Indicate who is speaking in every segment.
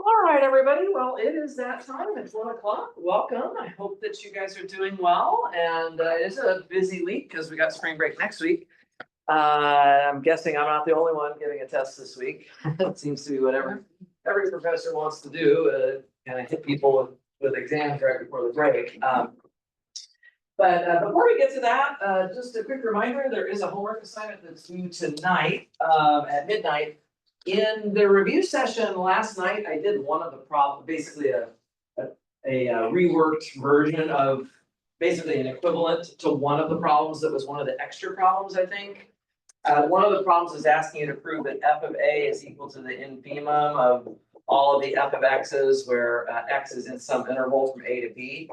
Speaker 1: All right, everybody. Well, it is that time. It's 1 o'clock. Welcome. I hope that you guys are doing well. And it's a busy week because we got spring break next week. I'm guessing I'm not the only one giving a test this week. It seems to be what every professor wants to do, kind of hit people with exams right before the break. But before we get to that, just a quick reminder, there is a homework assignment that's due tonight at midnight. In the review session last night, I did one of the problems, basically a reworked version of basically an equivalent to one of the problems that was one of the extra problems, I think. One of the problems is asking you to prove that f of a is equal to the infimum of all of the f of x's, where x is in some interval from a to b,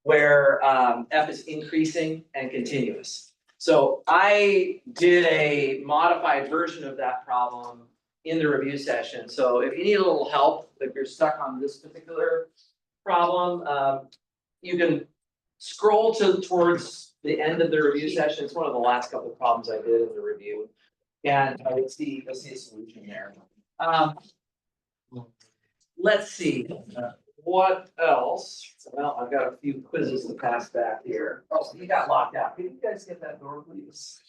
Speaker 1: where f is increasing and continuous. So I did a modified version of that problem in the review session. So if you need a little help, if you're stuck on this particular problem, you can scroll towards the end of the review session. It's one of the last couple of problems I did in the review. And you'll see a solution there. Let's see, what else? Well, I've got a few quizzes to pass back here. Oh, so you got locked out. Can you guys get that door, please?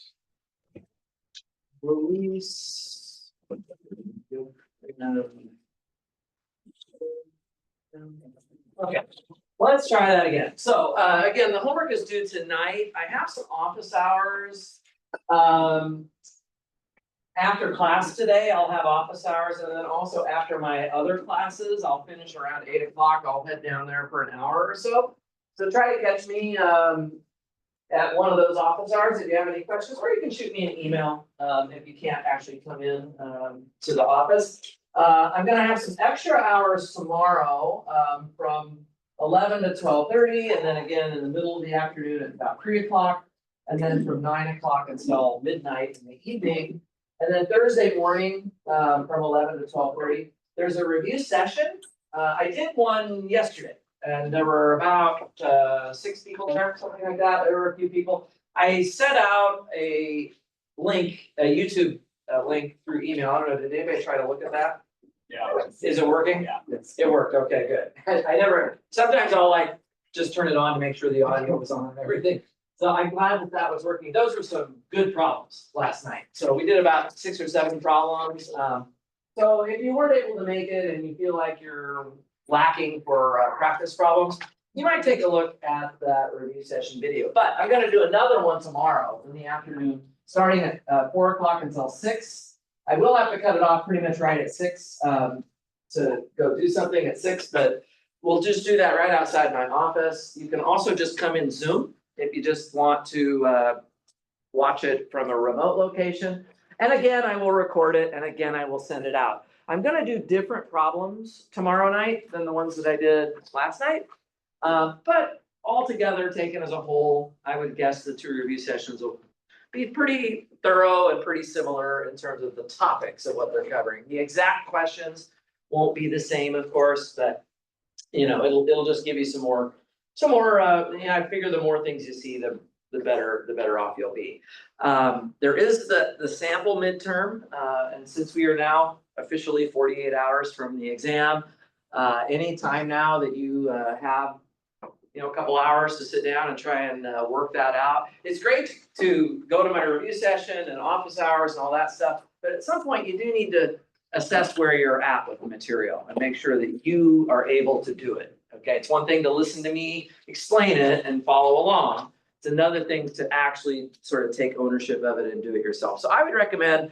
Speaker 1: Release. Okay, let's try that again. So again, the homework is due tonight. I have some office hours. After class today, I'll have office hours, and then also after my other classes, I'll finish around 8 o'clock. I'll head down there for an hour or so. So try to catch me at one of those office hours if you have any questions, or you can shoot me an email if you can't actually come in to the office. I'm gonna have some extra hours tomorrow from 11 to 12:30, and then again in the middle of the afternoon at about 3 o'clock, and then from 9 o'clock until midnight in the evening. And then Thursday morning from 11 to 12:30, there's a review session. I did one yesterday. And there were about 6 people there, something like that. There were a few people. I sent out a link, a YouTube link through email. I don't know, did anybody try to look at that?
Speaker 2: Yeah.
Speaker 1: Is it working?
Speaker 2: Yeah.
Speaker 1: It worked, okay, good. I never, sometimes I'll like just turn it on to make sure the audio was on and everything. So I'm glad that was working. Those were some good problems last night. So we did about 6 or 7 problems. So if you weren't able to make it and you feel like you're lacking for practice problems, you might take a look at that review session video. But I'm gonna do another one tomorrow in the afternoon, starting at 4 o'clock until 6. I will have to cut it off pretty much right at 6 to go do something at 6, but we'll just do that right outside my office. You can also just come in Zoom if you just want to watch it from a remote location. And again, I will record it, and again, I will send it out. I'm gonna do different problems tomorrow night than the ones that I did last night. But altogether, taken as a whole, I would guess the 2 review sessions will be pretty thorough and pretty similar in terms of the topics of what they're covering. The exact questions won't be the same, of course, but it'll just give you some more, I figure the more things you see, the better off you'll be. There is the sample midterm, and since we are now officially 48 hours from the exam, any time now that you have a couple hours to sit down and try and work that out. It's great to go to my review session and office hours and all that stuff, but at some point you do need to assess where you're at with the material and make sure that you are able to do it. Okay, it's one thing to listen to me explain it and follow along. It's another thing to actually sort of take ownership of it and do it yourself. So I would recommend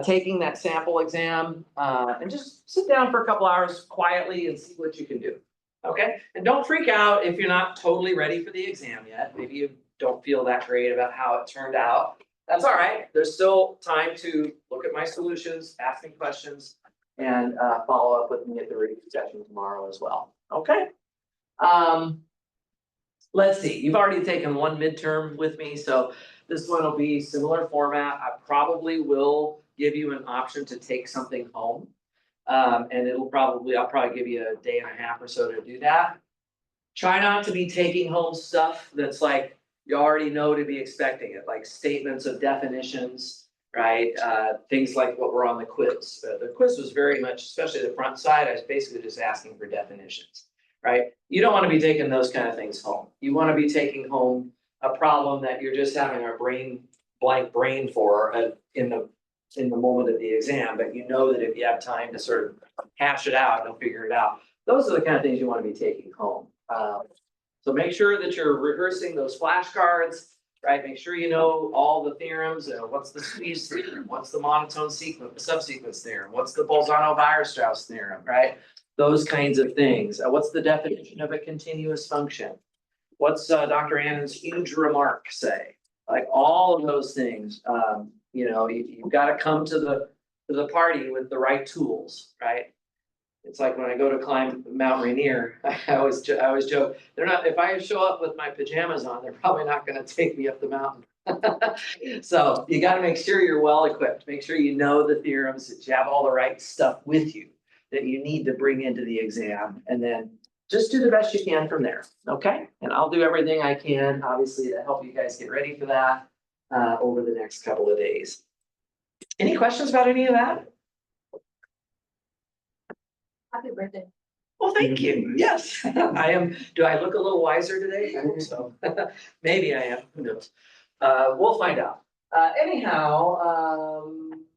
Speaker 1: taking that sample exam and just sit down for a couple hours quietly and see what you can do. Okay, and don't freak out if you're not totally ready for the exam yet. Maybe you don't feel that great about how it turned out. That's all right. There's still time to look at my solutions, ask me questions, and follow up with me at the review session tomorrow as well. Okay. Let's see. You've already taken one midterm with me, so this one will be similar format. I probably will give you an option to take something home. And I'll probably give you a day and a half or so to do that. Try not to be taking home stuff that's like you already know to be expecting it, like statements of definitions. right? Things like what were on the quiz. The quiz was very much, especially the front side, I was basically just asking for definitions, right? You don't want to be taking those kind of things home. You want to be taking home a problem that you're just having a blank brain for in the moment of the exam, but you know that if you have time to sort of hash it out and figure it out, those are the kind of things you want to be taking home. So make sure that you're rehearsing those flashcards, right? Make sure you know all the theorems. What's the squeeze theorem? What's the monotone sequence, subsequence theorem? What's the Bolzano-Weierstrass theorem, right? Those kinds of things. What's the definition of a continuous function? What's Dr. Annen's huge remark say? Like all of those things, you've got to come to the party with the right tools, right? It's like when I go to climb Mount Rainier, I always joke, they're not, if I show up with my pajamas on, they're probably not gonna take me up the mountain. So you gotta make sure you're well equipped, make sure you know the theorems, that you have all the right stuff with you that you need to bring into the exam, and then just do the best you can from there, okay? And I'll do everything I can, obviously, to help you guys get ready for that over the next couple of days. Any questions about any of that?
Speaker 2: Happy birthday.
Speaker 1: Well, thank you. Yes, I am. Do I look a little wiser today? I hope so. Maybe I am. Who knows? We'll find out.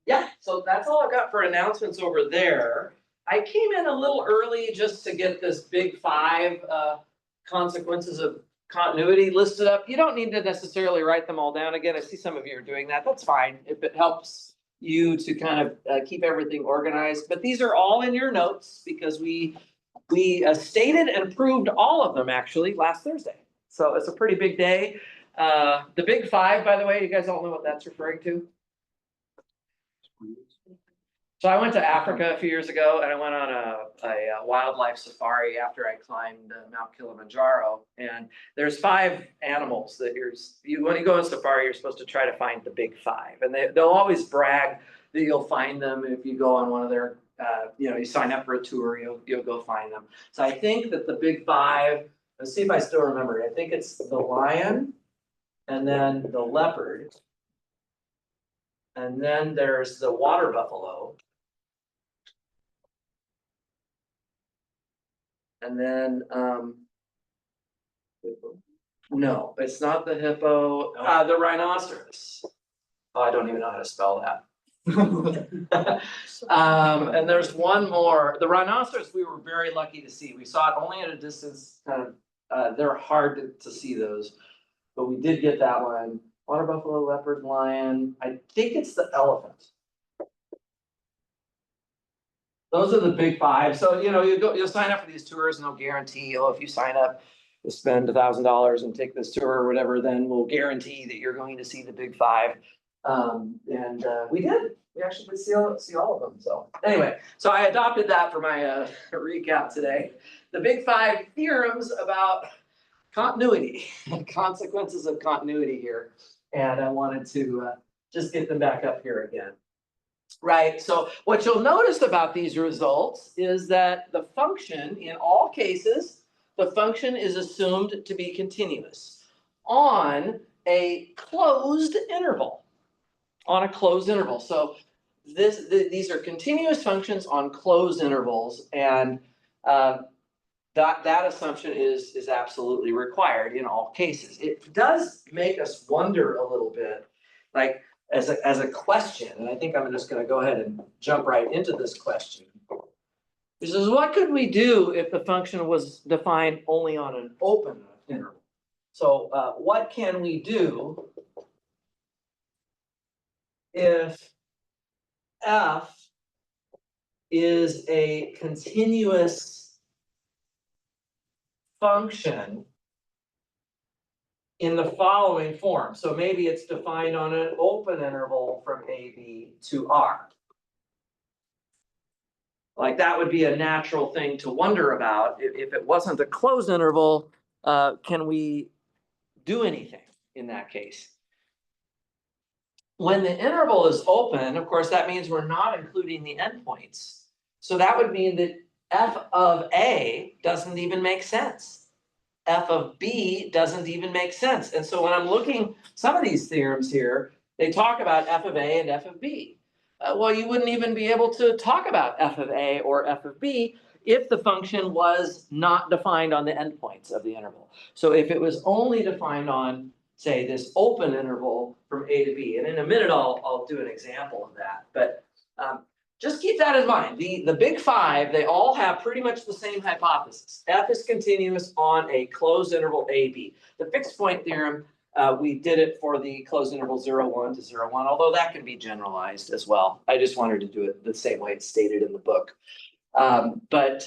Speaker 1: Yeah, so that's all I've got for announcements over there. I came in a little early just to get this big 5 consequences of continuity listed up. You don't need to necessarily write them all down again. I see some of you are doing that. That's fine if it helps you to kind of keep everything organized. But these are all in your notes because we stated and proved all of them actually last Thursday. So it's a pretty big day. The big 5, by the way, you guys all know what that's referring to? So I went to Africa a few years ago and I went on a wildlife safari after I climbed Mount Kilimanjaro. And there's 5 animals that when you go on safari, you're supposed to try to find the big 5. And they'll always brag that you'll find them if you go on one of their, you sign up for a tour, you'll go find them. So I think that the big 5, let's see if I still remember it. I think it's the lion and then the leopard. And then there's the water buffalo. And then, no, it's not the hippo, the rhinoceros. Oh, I don't even know how to spell that. And there's one more, the rhinoceros we were very lucky to see. We saw it only at a distance, kind of, they're hard to see those, but we did get that one. Water buffalo, leopard, lion, I think it's the elephant. Those are the big 5. So, you'll sign up for these tours and they'll guarantee, if you sign up, you spend $1,000 and take this tour or whatever, then we'll guarantee that you're going to see the big 5. We did. We actually could see all of them. So anyway, so I adopted that for my recap today. The big 5 theorems about continuity, consequences of continuity here. And I wanted to just get them back up here again. Right, so what you'll notice about these results is that the function, in all cases, the function is assumed to be continuous on a closed interval. On a closed interval. So these are continuous functions on closed intervals, and that assumption is absolutely required in all cases. It does make us wonder a little bit, like, as a question, and I think I'm just going to go ahead and jump right into this question. It says, what could we do if the function was defined only on an open interval? So what can we do if f is a continuous function in the following form? So maybe it's defined on an open interval from AB to R. Like that would be a natural thing to wonder about. If it wasn't a closed interval, can we do anything in that case? When the interval is open, of course, that means we're not including the endpoints. So that would mean that f of A doesn't even make sense. F of B doesn't even make sense. And so when I'm looking, some of these theorems here, they talk about f of a and f of b. Well, you wouldn't even be able to talk about f of a or f of b if the function was not defined on the endpoints of the interval. So if it was only defined on, say, this open interval from a to b, and in a minute I'll do an example of that, but just keep that in mind. The big five, they all have pretty much the same hypothesis. F is continuous on a closed interval AB. The fixed point theorem, we did it for the closed interval 0, 1 to 0, 1, although that can be generalized as well. I just wanted to do it the same way it's stated in the book. But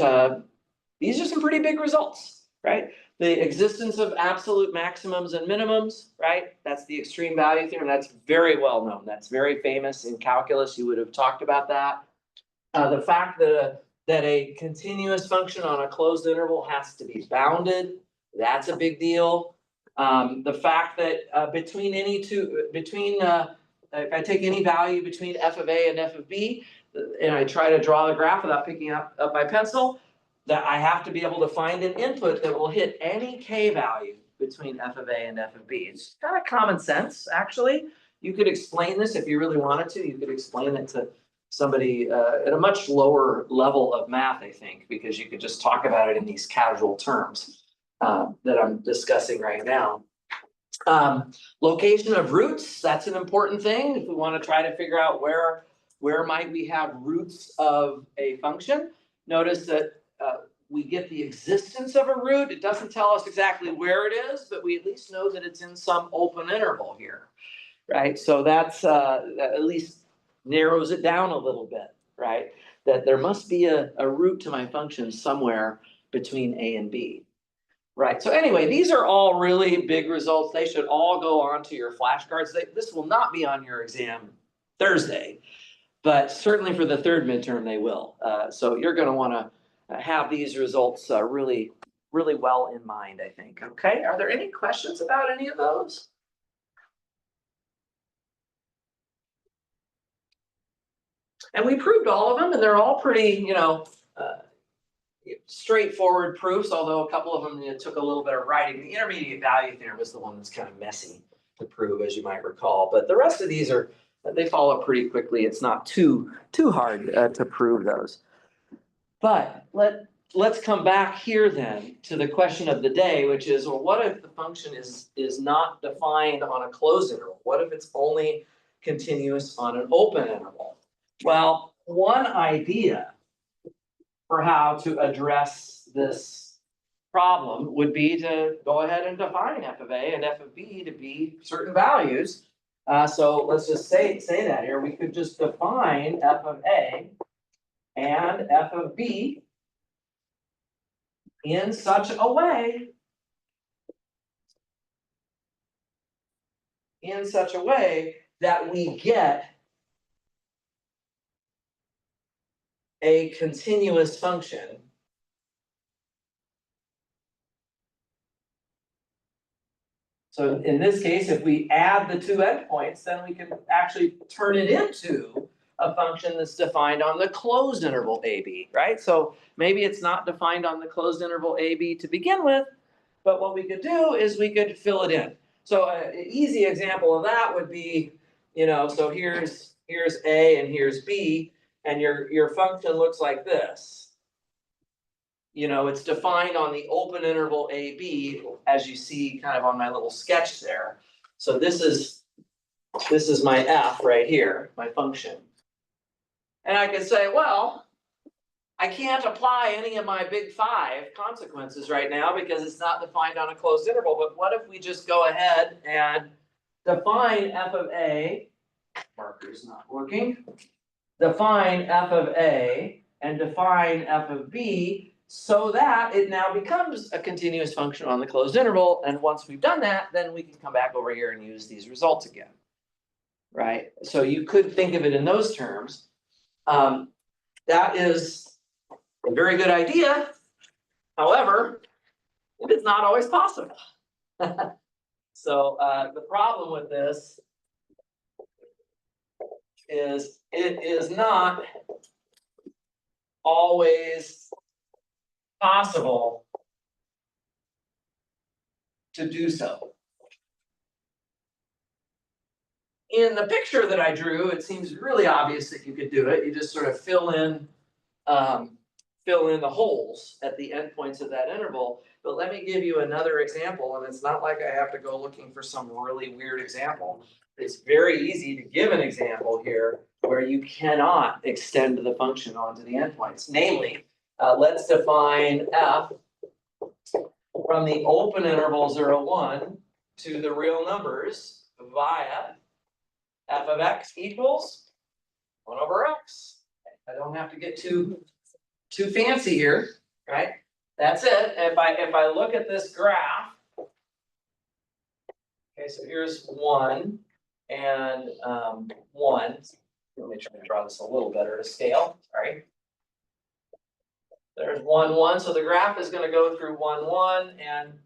Speaker 1: these are some pretty big results, right? The existence of absolute maximums and minimums, right? That's the extreme value theorem. That's very well known. That's very famous in calculus. You would have talked about that. The fact that a continuous function on a closed interval has to be bounded, that's a big deal. The fact that between if I take any value between f of a and f of b, and I try to draw the graph without picking up my pencil, that I have to be able to find an input that will hit any k value between f of a and f of b. It's kind of common sense, actually. You could explain this if you really wanted to. You could explain it to somebody at a much lower level of math, I think, because you could just talk about it in these casual terms that I'm discussing right now. Location of roots, that's an important thing. If we want to try to figure out where might we have roots of a function, notice that we get the existence of a root. It doesn't tell us exactly where it is, but we at least know that it's in some open interval here, right? So that's at least narrows it down a little bit, right? That there must be a root to my function somewhere between a and b. Right, so anyway, these are all really big results. They should all go onto your flashcards. This will not be on your exam Thursday, but certainly for the third midterm, they will. So you're gonna wanna have these results really, really well in mind, I think. Okay, are there any questions about any of those? And we proved all of them, and they're all pretty, straightforward proofs, although a couple of them took a little bit of writing. The intermediate value theorem was the one that's kind of messy to prove, as you might recall. But the rest of these they follow pretty quickly. It's not too hard to prove those. But let's come back here then to the question of the day, which is, well, what if the function is not defined on a closed interval? What if it's only continuous on an open interval? Well, one idea for how to address this problem would be to go ahead and define f of a and f of b to be certain values. So let's just say that here. We could just define f of a and f of b in such a way that we get a continuous function So in this case, if we add the two endpoints, then we can actually turn it into a function that's defined on the closed interval AB, right? So maybe it's not defined on the closed interval AB to begin with, but what we could do is we could fill it in. So an easy example of that would be, so here's A and here's B, and your function looks like this. It's defined on the open interval AB, as you see kind of on my little sketch there. So this is my f right here, my function. And I could say, well, I can't apply any of my big five consequences right now because it's not defined on a closed interval. But what if we just go ahead and define f of a, marker's not working, define f of a and define f of b, so that it now becomes a continuous function on the closed interval. And once we've done that, then we can come back over here and use these results again, right? So you could think of it in those terms. That is a very good idea. However, it is not always possible. So the problem with this is it is not always possible to do so. in the picture that I drew, it seems really obvious that you could do it. You just sort of fill in the holes at the endpoints of that interval. But let me give you another example, and it's not like I have to go looking for some really weird example. It's very easy to give an example here where you cannot extend the function onto the endpoints. Namely, let's define f from the open interval 0, 1 to the real numbers via f of x equals 1 over x. I don't have to get too fancy here, right? That's it. If I look at this graph, okay, so here's 1 and 1. Let me try to draw this a little better to scale. Sorry. There's 1, 1. So the graph is going to go through 1, 1,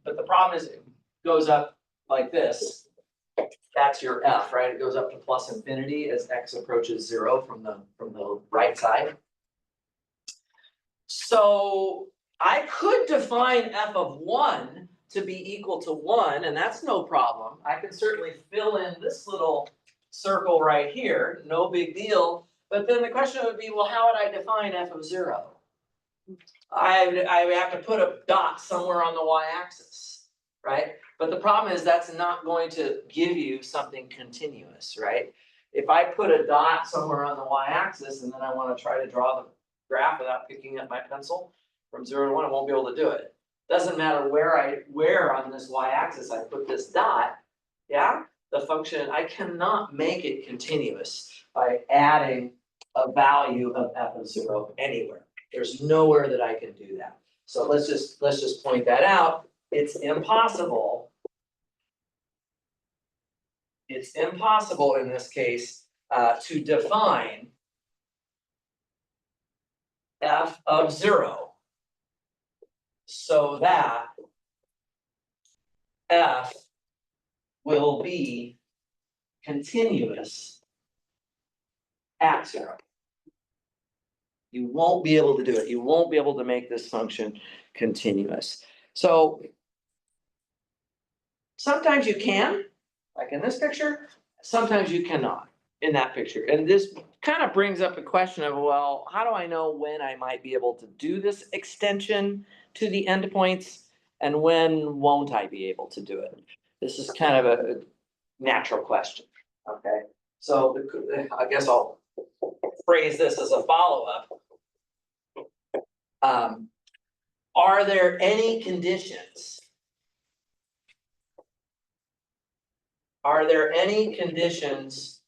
Speaker 1: but the problem is it goes up like this. That's your f, right? It goes up to plus infinity as x approaches 0 from the right side. So I could define f of 1 to be equal to 1, and that's no problem. I can certainly fill in this little circle right here, no big deal. But then the question would be, well, how would I define f of 0? I have to put a dot somewhere on the y-axis, right? But the problem is that's not going to give you something continuous, right? If I put a dot somewhere on the y-axis and then I want to try to draw the graph without picking up my pencil from 0 to 1, I won't be able to do it. Doesn't matter where on this y-axis I put this dot, yeah? The function, I cannot make it continuous by adding a value of f of 0 anywhere. There's nowhere that I can do that. So let's just point that out. It's impossible. It's impossible in this case to define f of 0 so that f will be continuous at 0. You won't be able to do it. You won't be able to make this function continuous. So sometimes you can, like in this picture, sometimes you cannot in that picture. And this kind of brings up a question of, well, how do I know when I might be able to do this extension to the endpoints and when won't I be able to do it? This is kind of a natural question, okay? So I guess I'll phrase this as a follow-up. Are there any conditions? Are there any conditions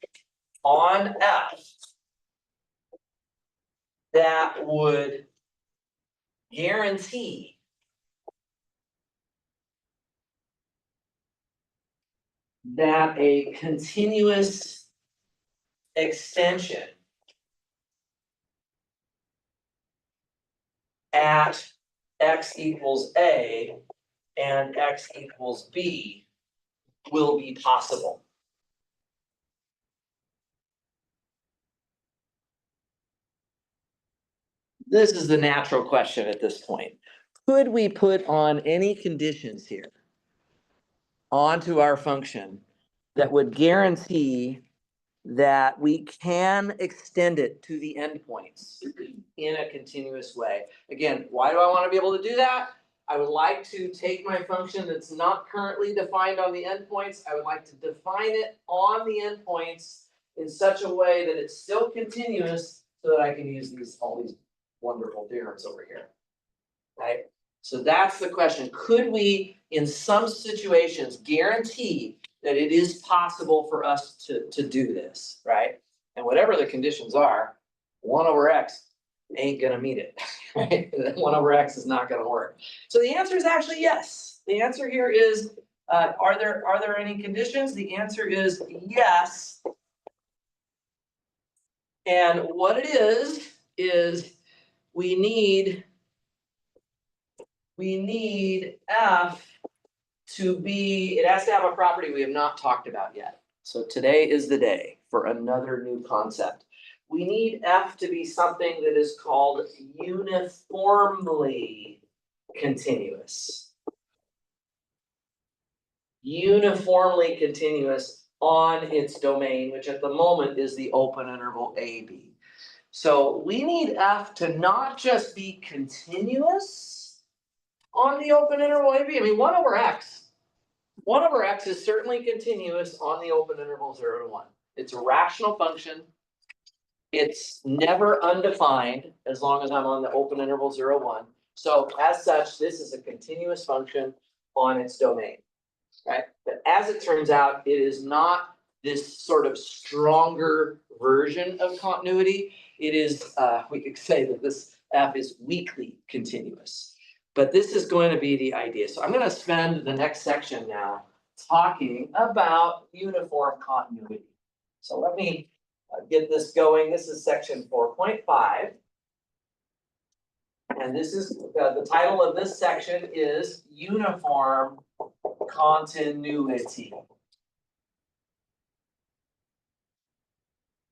Speaker 1: on f that would guarantee that a continuous extension at x equals a and x equals b will be possible? This is the natural question at this point. Could we put on any conditions here onto our function that would guarantee that we can extend it to the endpoints in a continuous way? Again, why do I want to be able to do that? I would like to take my function that's not currently defined on the endpoints. I would like to define it on the endpoints in such a way that it's still continuous so that I can use all these wonderful theorems over here, right? So that's the question. Could we, in some situations, guarantee that it is possible for us to do this, right? And whatever the conditions are, 1 over x ain't gonna meet it, right? 1 over x is not gonna work. So the answer is actually yes. The answer here is, are there any conditions? The answer is yes. And what it is we need f to be, it has to have a property we have not talked about yet. So today is the day for another new concept. We need f to be something that is called uniformly continuous. Uniformly continuous on its domain, which at the moment is the open interval AB. So we need F to not just be continuous on the open interval AB. I mean, 1 over x is certainly continuous on the open interval 0 to 1. It's a rational function. It's never undefined as long as I'm on the open interval 0, 1. So as such, this is a continuous function on its domain, right? But as it turns out, it is not this sort of stronger version of continuity. It is, we could say that this F is weakly continuous. But this is going to be the idea. So I'm going to spend the next section now talking about uniform continuity. So let me get this going. This is section 4.5. And this is, the title of this section is Uniform Continuity.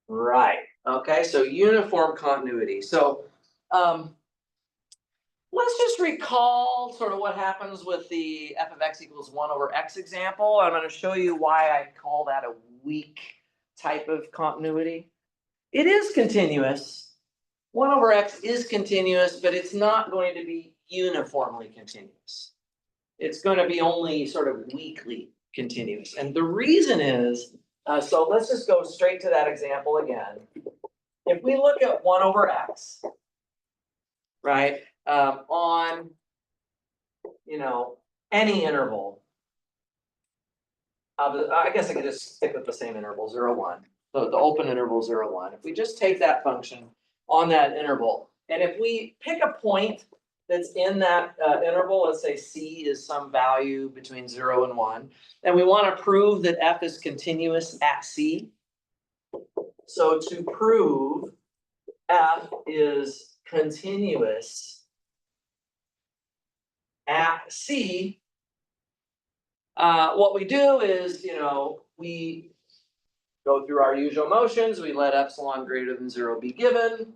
Speaker 1: Right, okay, so uniform continuity. So let's just recall sort of what happens with the f of x equals 1 over x example. I'm going to show you why I call that a weak type of continuity. It is continuous. 1 over x is continuous, but it's not going to be uniformly continuous. It's going to be only sort of weakly continuous. And the reason is, so let's just go straight to that example again. If we look at 1 over x, right, on, any interval, I guess I could just stick with the same interval, 0, 1. So the open interval 0, 1. If we just take that function on that interval, and if we pick a point that's in that interval, let's say c is some value between 0 and 1, and we want to prove that f is continuous at c. So to prove f is continuous at c, what we do is, we go through our usual motions. We let epsilon greater than 0 be given.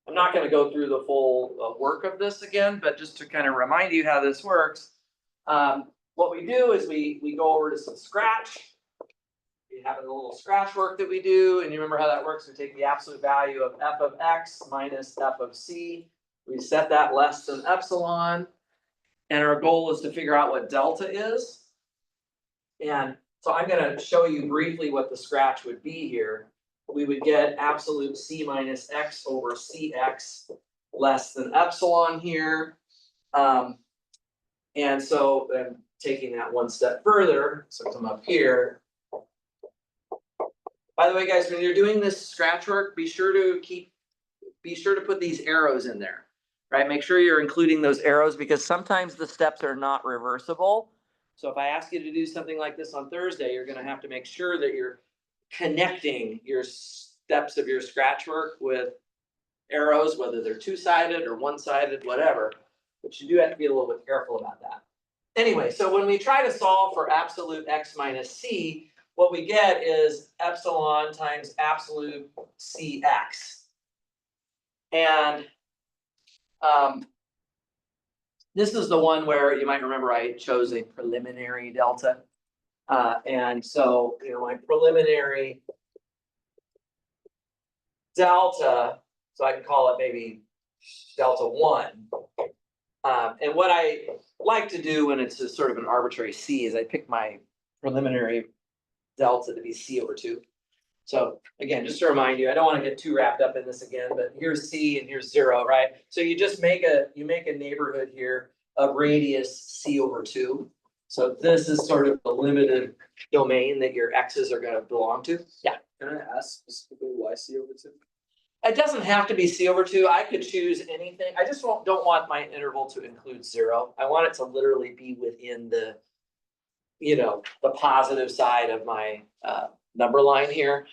Speaker 1: I'm not going to go through the full work of this again, but just to kind of remind you how this works, what we do is we go over to some Scratch. We have a little Scratch work that we do, and you remember how that works. We take the absolute value of f of x minus f of c. We set that less than epsilon, and our goal is to figure out what delta is. And so I'm going to show you briefly what the Scratch would be here. We would get absolute c minus x over cx less than epsilon here. And so then taking that one step further, so come up here. By the way, guys, when you're doing this Scratch work, be sure to put these arrows in there, right? Make sure you're including those arrows because sometimes the steps are not reversible. So if I ask you to do something like this on Thursday, you're going to have to make sure that you're connecting your steps of your Scratch work with arrows, whether they're two-sided or one-sided, whatever. But you do have to be a little bit careful about that. Anyway, so when we try to solve for absolute x minus c, what we get is epsilon times absolute cx. And this is the one where you might remember I chose a preliminary delta. And so, my preliminary delta, so I can call it maybe delta 1. And what I like to do when it's a sort of an arbitrary c is I pick my preliminary delta to be c over 2. So again, just to remind you, I don't want to get too wrapped up in this again, but here's c and here's 0, right? So you just make a neighborhood here of radius c over 2. So this is sort of the limited domain that your x's are going to belong to. Yeah.
Speaker 2: Can I ask specifically why c over 2?
Speaker 1: It doesn't have to be c over 2. I could choose anything. I just don't want my interval to include 0. I want it to literally be within the, the positive side of my number line here.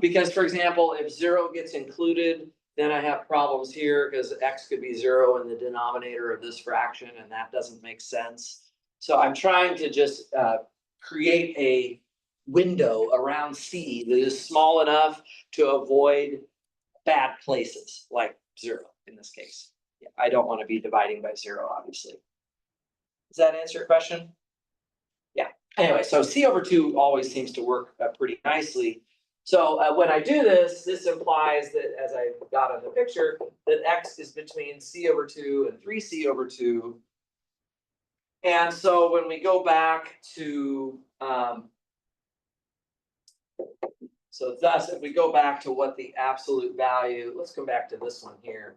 Speaker 1: Because, for example, if 0 gets included, then I have problems here because x could be 0 in the denominator of this fraction, and that doesn't make sense. So I'm trying to just create a window around c that is small enough to avoid bad places, like 0 in this case. Yeah, I don't want to be dividing by 0, obviously. Does that answer your question? Yeah, Anyway, so C over two always seems to work pretty nicely. So when I do this, this implies that, as I got on the picture, that x is between C over two and 3C over two. And so when we go back to, so thus, if we go back to what the absolute value, let's come back to this one here.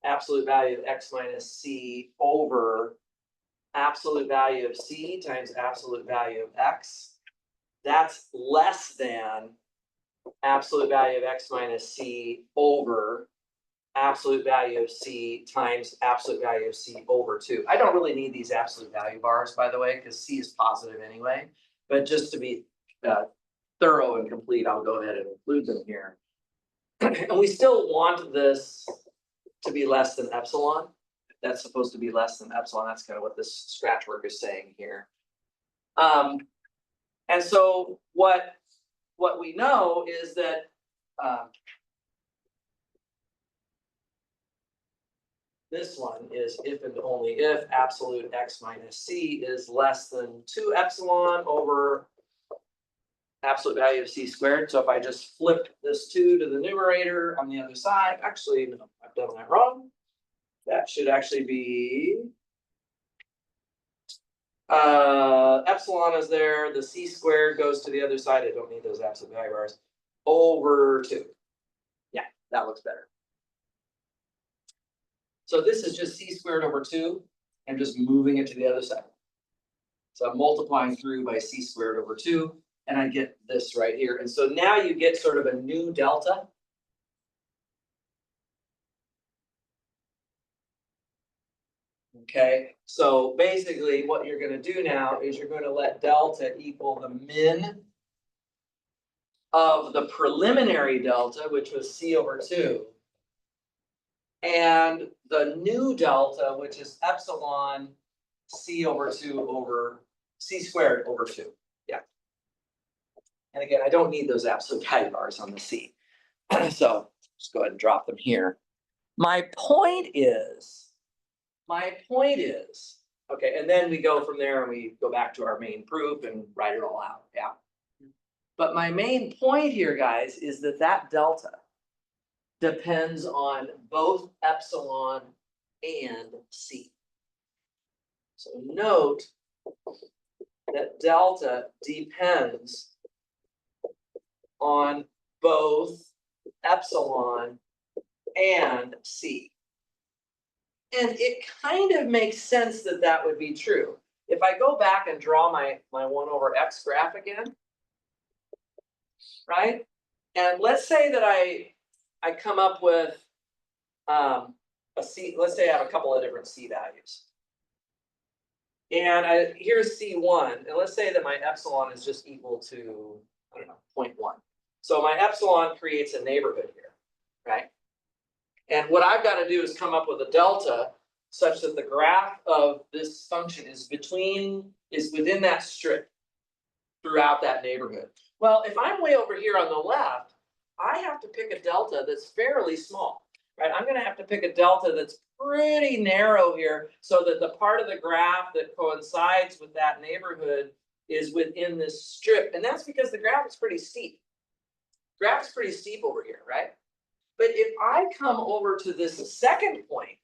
Speaker 1: Absolute value of x minus C over absolute value of C times absolute value of x. That's less than absolute value of x minus C over absolute value of C times absolute value of C over 2. I don't really need these absolute value bars, by the way, because C is positive anyway. But just to be thorough and complete, I'll go ahead and include them here. And we still want this to be less than epsilon. That's supposed to be less than epsilon. That's kind of what this scratch work is saying here. And so what we know is that this one is if and only if absolute x minus C is less than 2 epsilon over absolute value of C squared. So if I just flip this 2 to the numerator on the other side, actually, no, I've done that wrong. That should actually be epsilon is there, the C squared goes to the other side. I don't need those absolute value bars. Over 2. Yeah, that looks better. So this is just C squared over 2. I'm just moving it to the other side. So I'm multiplying through by C squared over 2, and I get this right here. And so now you get sort of a new delta. Okay, so basically what you're going to do now is you're going to let delta equal the min of the preliminary delta, which was C over 2, and the new delta, which is epsilon C over 2 over C squared over 2. Yeah. And again, I don't need those absolute value bars on the C. So just go ahead and drop them here. My point is, okay, and then we go from there and we go back to our main proof and write it all out. Yeah. But my main point here, guys, is that that delta depends on both epsilon and C. So note that delta depends on both epsilon and C. And it kind of makes sense that that would be true. If I go back and draw my 1 over x graph again, right? And let's say that I come up with a C, let's say I have a couple of different C values. And here's C1, and let's say that my epsilon is just equal to, I don't know, 0.1. So my epsilon creates a neighborhood here, right? And what I've got to do is come up with a delta such that the graph of this function is within that strip throughout that neighborhood. Well, if I'm way over here on the left, I have to pick a delta that's fairly small, right? I'm going to have to pick a delta that's pretty narrow here so that the part of the graph that coincides with that neighborhood is within this strip. And that's because the graph is pretty steep. The graph is pretty steep over here, right? But if I come over to this second point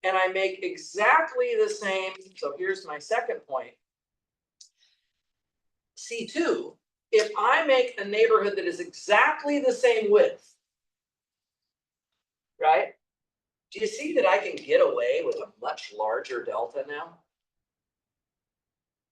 Speaker 1: and I make exactly the same, so here's my second point, C2, if I make a neighborhood that is exactly the same width, right? Do you see that I can get away with a much larger delta now?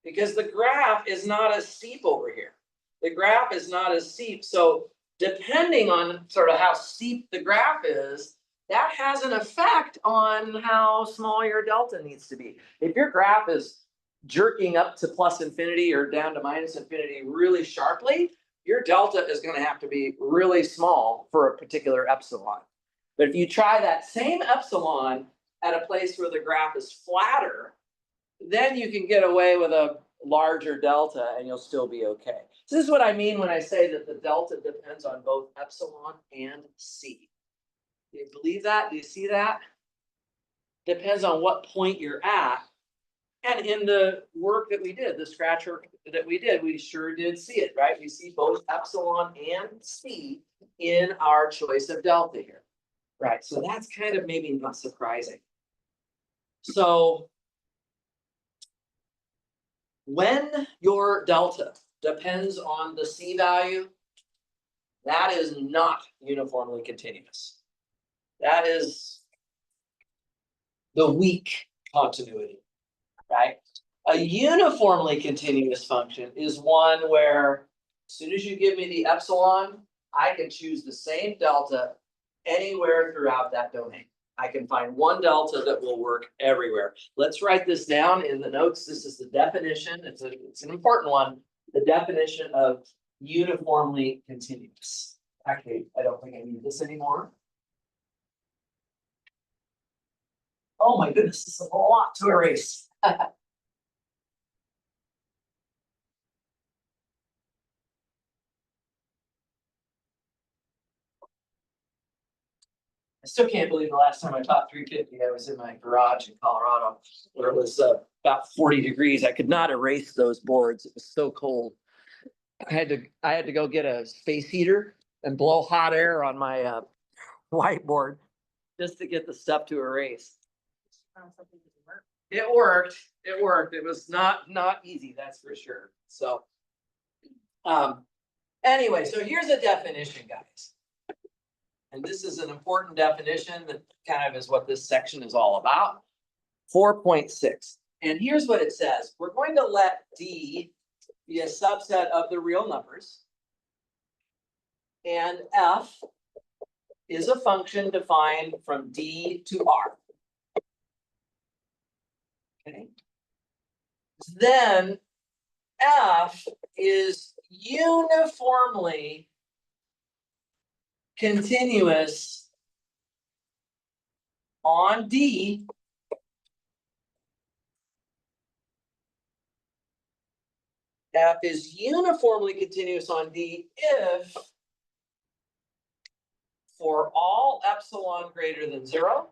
Speaker 1: Because the graph is not as steep over here. The graph is not as steep, so depending on sort of how steep the graph is, that has an effect on how small your delta needs to be. If your graph is jerking up to plus infinity or down to minus infinity really sharply, your delta is going to have to be really small for a particular epsilon. But if you try that same epsilon at a place where the graph is flatter, then you can get away with a larger delta and you'll still be okay. So this is what I mean when I say that the delta depends on both epsilon and C. Do you believe that? Do you see that? Depends on what point you're at. And in the work that we did, the scratch work that we did, we sure did see it, right? We see both epsilon and C in our choice of delta here. Right, so that's kind of maybe not surprising. So when your delta depends on the C value, that is not uniformly continuous. That is the weak continuity, right? A uniformly continuous function is one where as soon as you give me the epsilon, I can choose the same delta anywhere throughout that domain. I can find one delta that will work everywhere. Let's write this down in the notes. This is the definition. It's an important one. The definition of uniformly continuous. Actually, I don't think I need this anymore. Oh my goodness, this is a lot to erase. I still can't believe the last time I taught 350, I was in my garage in Colorado, where it was about 40 degrees. I could not erase those boards. It was so cold. I had to go get a space heater and blow hot air on my whiteboard just to get the stuff to erase. It worked. It worked. It was not easy, that's for sure. So anyway, so here's a definition, guys. And this is an important definition that kind of is what this section is all about. 4.6. And here's what it says. We're going to let D be a subset of the real numbers. And F is a function defined from D to R. Okay. Then F is uniformly continuous on D F is uniformly continuous on D if for all epsilon greater than 0,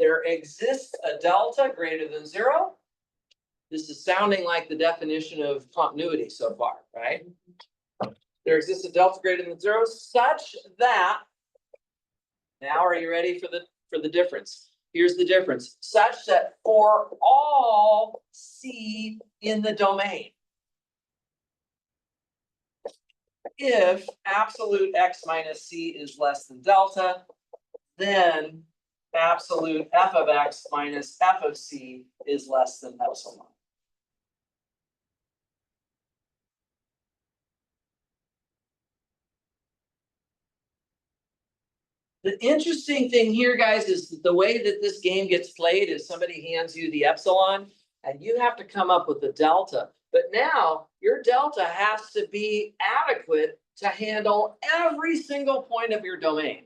Speaker 1: there exists a delta greater than 0. This is sounding like the definition of continuity so far, right? There exists a delta greater than 0 such that, now are you ready for the difference? Here's the difference, such that for all C in the domain, if absolute X minus C is less than delta, then absolute F of X minus F of C is less than epsilon. The interesting thing here, guys, is that the way that this game gets played is somebody hands you the epsilon and you have to come up with the delta. But now your delta has to be adequate to handle every single point of your domain.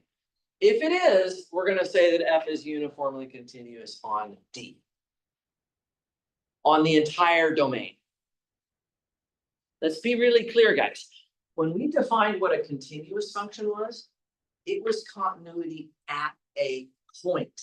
Speaker 1: If it is, we're going to say that F is uniformly continuous on D, on the entire domain. Let's be really clear, guys. When we defined what a continuous function was, it was continuity at a point.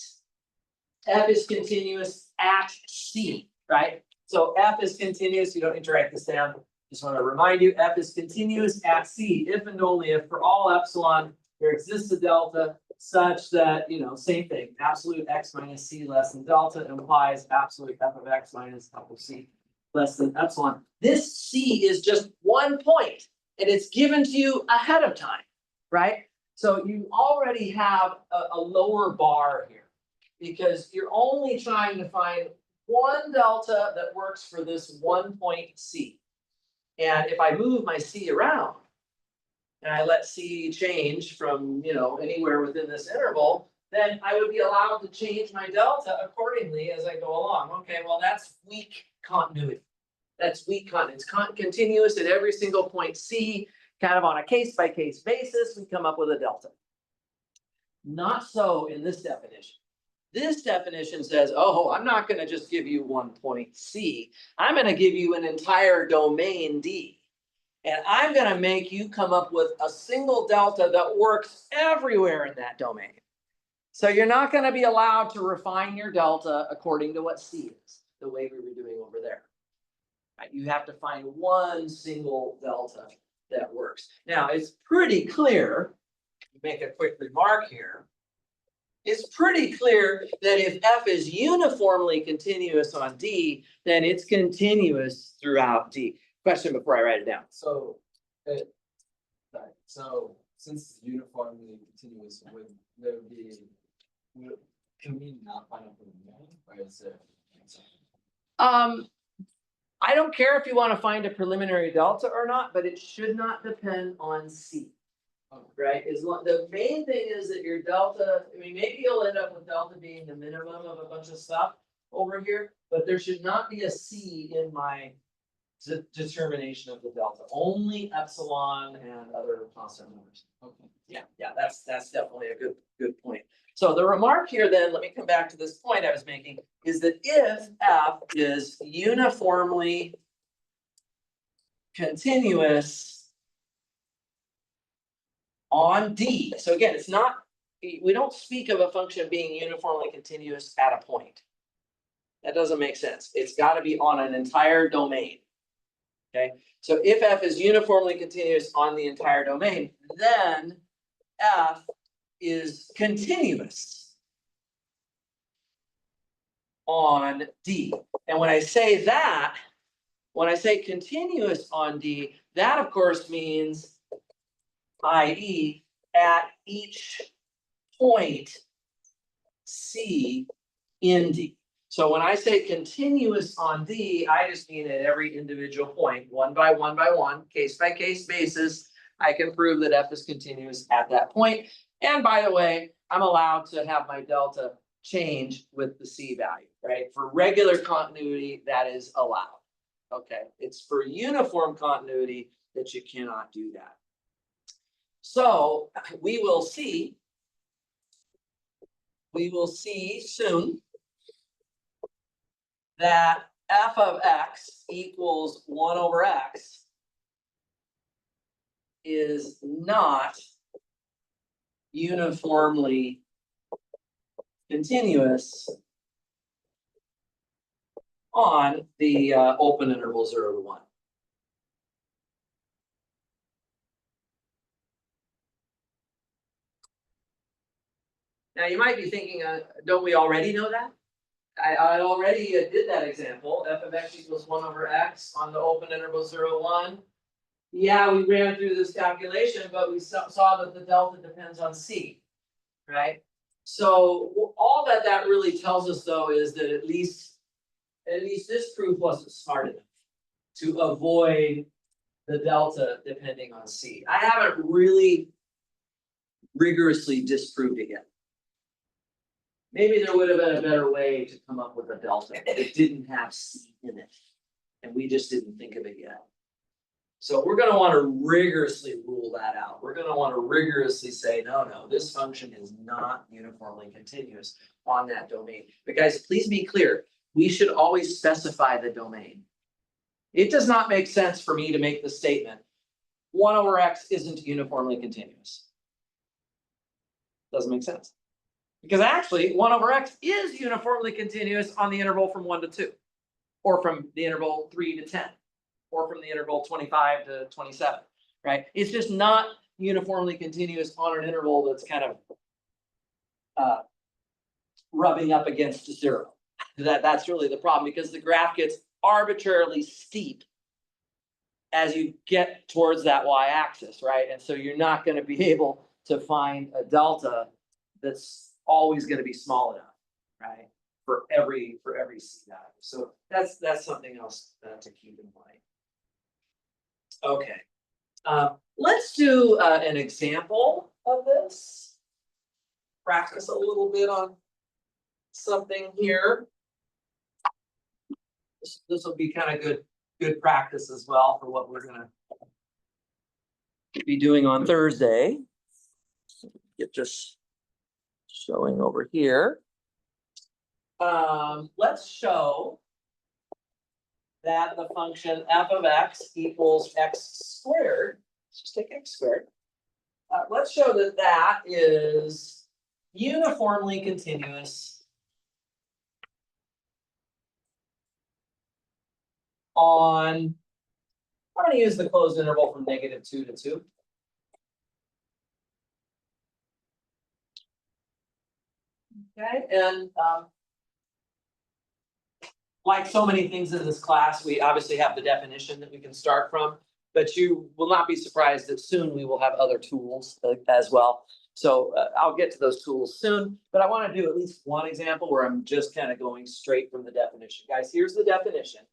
Speaker 1: F is continuous at C, right? So F is continuous, you don't need to write this down. Just want to remind you, F is continuous at C if and only if for all epsilon there exists a delta such that, you know, same thing, absolute X minus C less than delta implies absolute F of X minus F of C less than epsilon. This C is just one point and it's given to you ahead of time, right? So you already have a lower bar here because you're only trying to find one delta that works for this one point C. And if I move my C around and I let C change from, you know, anywhere within this interval, then I would be allowed to change my delta accordingly as I go along. Okay, well, that's weak continuity. That's weak continuity. It's continuous at every single point C. Kind of on a case-by-case basis, we come up with a delta. Not so in this definition. This definition says, oh, I'm not going to just give you one point C. I'm going to give you an entire domain D. And I'm going to make you come up with a single delta that works everywhere in that domain. So you're not gonna be allowed to refine your delta according to what C is, the way we were doing over there. Right, you have to find one single delta that works. Now, it's pretty clear, make a quick remark here. It's pretty clear that if F is uniformly continuous on D, then it's continuous throughout D. Question before I write it down.
Speaker 2: So, sorry, so since it's uniformly continuous, would there be, can we not find a preliminary, or is there?
Speaker 1: I don't care if you want to find a preliminary delta or not, but it should not depend on C. Right, the main thing is that your delta, I mean, maybe you'll end up with delta being the minimum of a bunch of stuff over here, but there should not be a C in my determination of the delta, only epsilon and other constant numbers.
Speaker 2: Okay.
Speaker 1: Yeah, that's definitely a good point. So the remark here then, let me come back to this point I was making, is that if F is uniformly continuous on D, so again, it's not, we don't speak of a function being uniformly continuous at a point. That doesn't make sense. It's got to be on an entire domain. Okay, so if F is uniformly continuous on the entire domain, then F is continuous on D. And when I say that, when I say continuous on D, that of course means i.e. at each point C in D. So when I say continuous on D, I just mean at every individual point, one by one, case by case basis, I can prove that F is continuous at that point. And by the way, I'm allowed to have my delta change with the C value, right? For regular continuity, that is allowed. Okay, it's for uniform continuity that you cannot do that. So we will see soon that f of x equals 1 over x is not uniformly continuous on the open interval 0 to 1. Now you might be thinking, don't we already know that? I already did that example, f of x equals 1 over x on the open interval 0, 1. Yeah, we ran through this calculation, but we saw that the delta depends on C, right? So all that really tells us though is that at least this proof wasn't smart enough to avoid the delta depending on C. I haven't really rigorously disproved it yet. Maybe there would have been a better way to come up with a delta that didn't have C in it, and we just didn't think of it yet. So we're going to want to rigorously rule that out. We're going to want to rigorously say, no, this function is not uniformly continuous on that domain. But guys, please be clear. We should always specify the domain. It does not make sense for me to make the statement, 1 over x isn't uniformly continuous. Doesn't make sense. Because actually, 1 over x is uniformly continuous on the interval from 1 to 2, or from the interval 3 to 10, or from the interval 25 to 27, right? It's just not uniformly continuous on an interval that's kind of rubbing up against 0. That's really the problem, because the graph gets arbitrarily steep as you get towards that y-axis, right? And so you're not going to be able to find a delta that's always going to be small enough, right? For every C value. So that's something else to keep in mind. Okay, let's do an example of this. Practice a little bit on something here. This will be kind of good practice as well for what we're going to be doing on Thursday. Get this showing over here. Let's show that the function f of x equals x squared. Let's just take x squared. Let's show that is uniformly continuous on, I'm gonna use the closed interval from -2 to 2. Okay, and like so many things in this class, we obviously have the definition that we can start from, but you will not be surprised that soon we will have other tools as well. So I'll get to those tools soon, but I want to do at least one example where I'm just kind of going straight from the definition. Guys, here's the definition.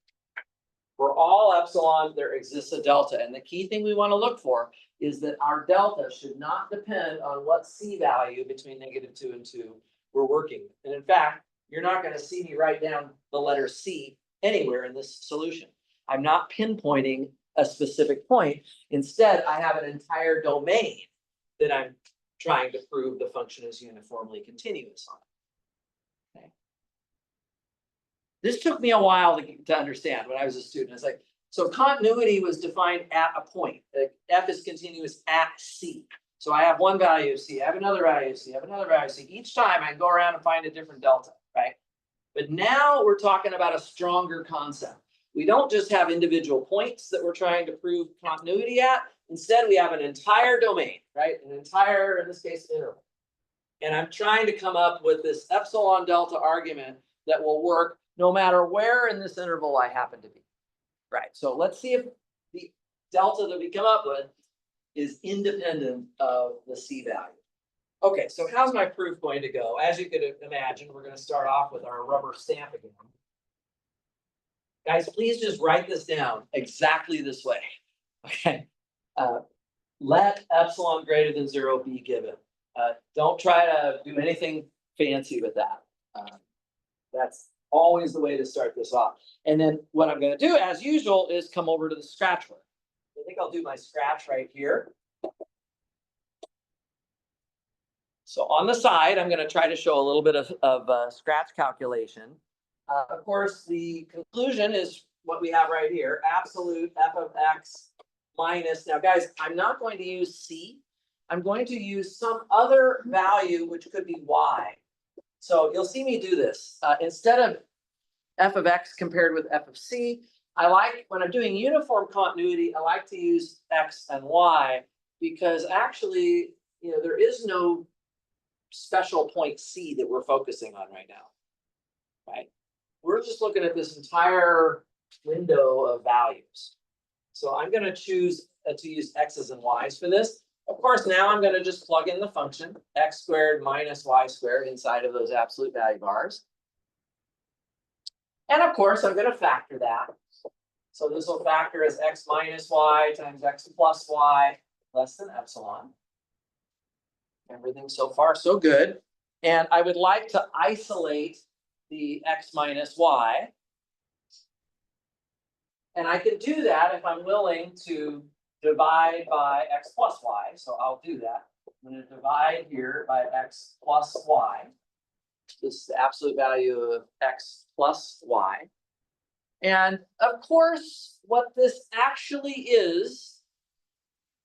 Speaker 1: For all epsilon, there exists a delta, and the key thing we want to look for is that our delta should not depend on what C value between -2 and 2 we're working with. And in fact, you're not going to see me write down the letter C anywhere in this solution. I'm not pinpointing a specific point. Instead, I have an entire domain that I'm trying to prove the function is uniformly continuous on. Okay. This took me a while to understand when I was a student. It's like, so continuity was defined at a point. Like F is continuous at C. So I have one value of C, I have another value of C, I have another value of C. Each time I go around and find a different delta, right? But now we're talking about a stronger concept. We don't just have individual points that we're trying to prove continuity at. Instead, we have an entire domain, right? An entire, in this case, interval. And I'm trying to come up with this epsilon delta argument that will work no matter where in this interval I happen to be. Right, so let's see if the delta that we come up with is independent of the C value. Okay, so how's my proof going to go? As you could imagine, we're going to start off with our rubber stamp again. Guys, please just write this down exactly this way. Okay, let epsilon greater than 0 be given. Don't try to do anything fancy with that. That's always the way to start this off. And then what I'm going to do, as usual, is come over to the scratch work. I think I'll do my scratch right here. So on the side, I'm going to try to show a little bit of scratch calculation. Of course, the conclusion is what we have right here, absolute f of x minus. Now, guys, I'm not going to use C. I'm going to use some other value, which could be y. So you'll see me do this. Instead of f of x compared with f of c, I like, when I'm doing uniform continuity, I like to use x and y because actually, there is no special point C that we're focusing on right now, right? We're just looking at this entire window of values. So I'm going to choose to use x's and y's for this. Of course, now I'm going to just plug in the function x squared minus y squared inside of those absolute value bars. And of course, I'm going to factor that. So this will factor as x minus y times x plus y less than epsilon. Everything so far, so good. And I would like to isolate the x minus y. And I can do that if I'm willing to divide by x plus y. So I'll do that. I'm going to divide here by x plus y. This is the absolute value of x plus y. And of course, what this actually is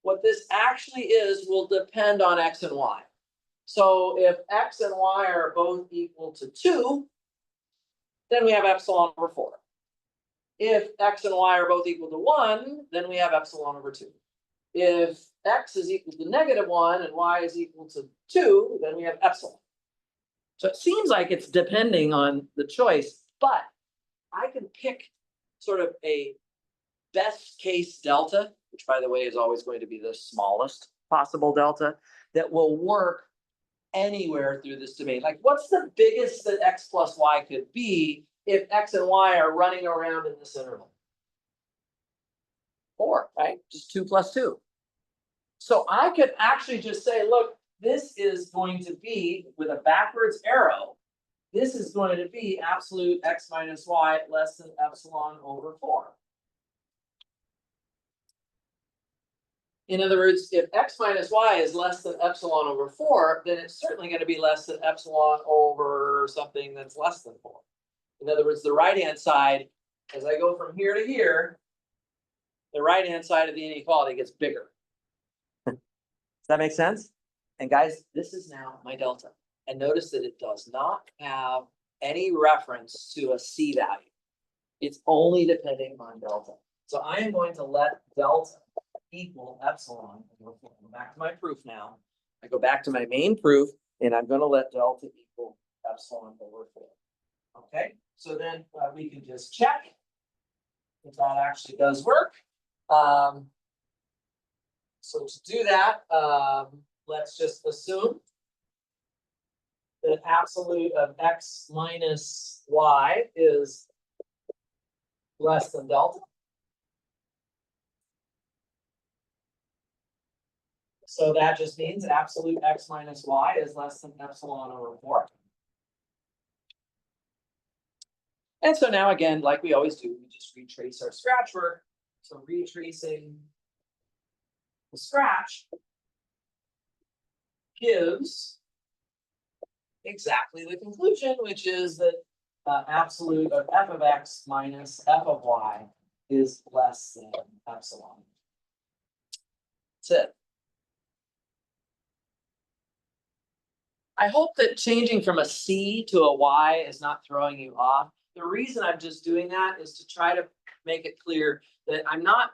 Speaker 1: will depend on x and y. So if x and y are both equal to 2, then we have epsilon over 4. If x and y are both equal to 1, then we have epsilon over 2. If x is equal to -1 and y is equal to 2, then we have epsilon. So it seems like it's depending on the choice, but I can pick sort of a best case delta, which by the way is always going to be the smallest possible delta, that will work anywhere through this domain. Like, what's the biggest that x plus y could be if x and y are running around in this interval? 4, right? Just 2 plus 2. So I could actually just say, look, this is going to be, with a backwards arrow, this is going to be absolute x minus y less than epsilon over 4. In other words, if x minus y is less than epsilon over 4, then it's certainly going to be less than epsilon over something that's less than 4. In other words, the right-hand side, as I go from here to here, the right-hand side of the inequality gets bigger. Does that make sense? And guys, this is now my delta. And notice that it does not have any reference to a C value. It's only depending on delta. So I am going to let delta equal epsilon. Go back to my proof now. I go back to my main proof, and I'm going to let delta equal epsilon over 4. Okay, so then we can just check if that actually does work. So to do that, let's just assume that absolute of x minus y is less than delta. So that just means absolute x minus y is less than epsilon over 4. And so now again, like we always do, we just retrace our scratch work. So retracing the scratch gives exactly the conclusion, which is that absolute of f of x minus f of y is less than epsilon. That's it. I hope that changing from a C to a Y is not throwing you off. The reason I'm just doing that is to try to make it clear that I'm not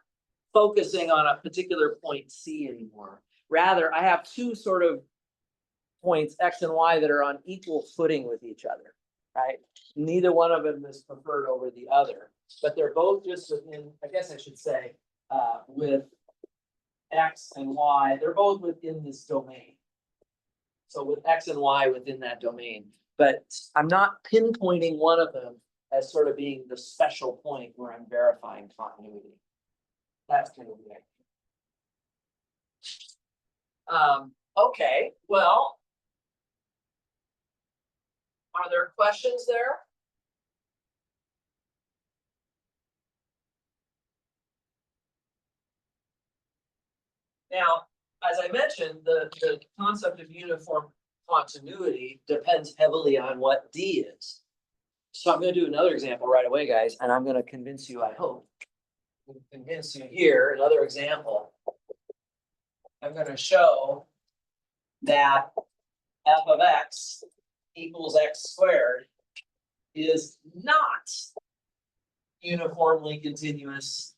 Speaker 1: focusing on a particular point C anymore. Rather, I have two sort of points, X and Y, that are on equal footing with each other, right? Neither one of them is preferred over the other, but they're both just within, I guess I should say, with X and Y, they're both within this domain. So with X and Y within that domain, but I'm not pinpointing one of them as sort of being the special point where I'm verifying continuity. That's kind of the idea. Okay, well, are there questions there? Now, as I mentioned, the concept of uniform continuity depends heavily on what D is. So I'm going to do another example right away, guys, and I'm going to convince you, I hope, convince you here, another example. I'm going to show that f of x equals x squared is not uniformly continuous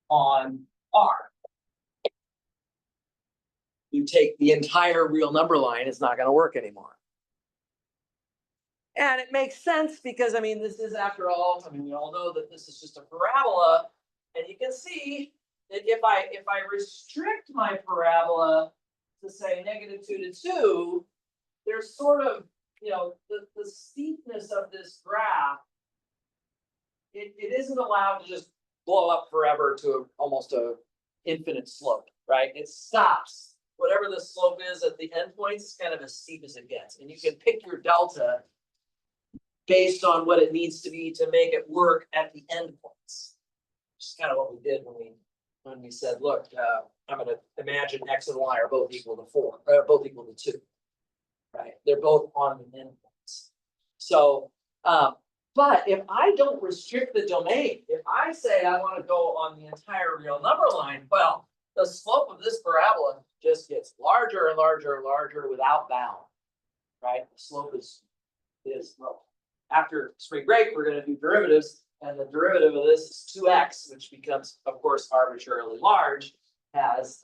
Speaker 1: on R. You take the entire real number line, it's not going to work anymore. And it makes sense because, I mean, this is, after all, I mean, we all know that this is just a parabola, and you can see that if I restrict my parabola to say -2 to 2, there's sort of, you know, the steepness of this graph, it isn't allowed to just blow up forever to almost a infinite slope, right? It stops. Whatever the slope is at the endpoints is kind of as steep as it gets. And you can pick your delta based on what it needs to be to make it work at the endpoints. Which is kind of what we did when we said, look, I'm going to imagine x and y are both equal to 4, or both equal to 2, right? They're both on the endpoints. So, but if I don't restrict the domain, if I say I want to go on the entire real number line, well, the slope of this parabola just gets larger and larger and larger without bound, right? The slope is well, after spring break, we're going to do derivatives, and the derivative of this is 2x, which becomes, of course, arbitrarily large as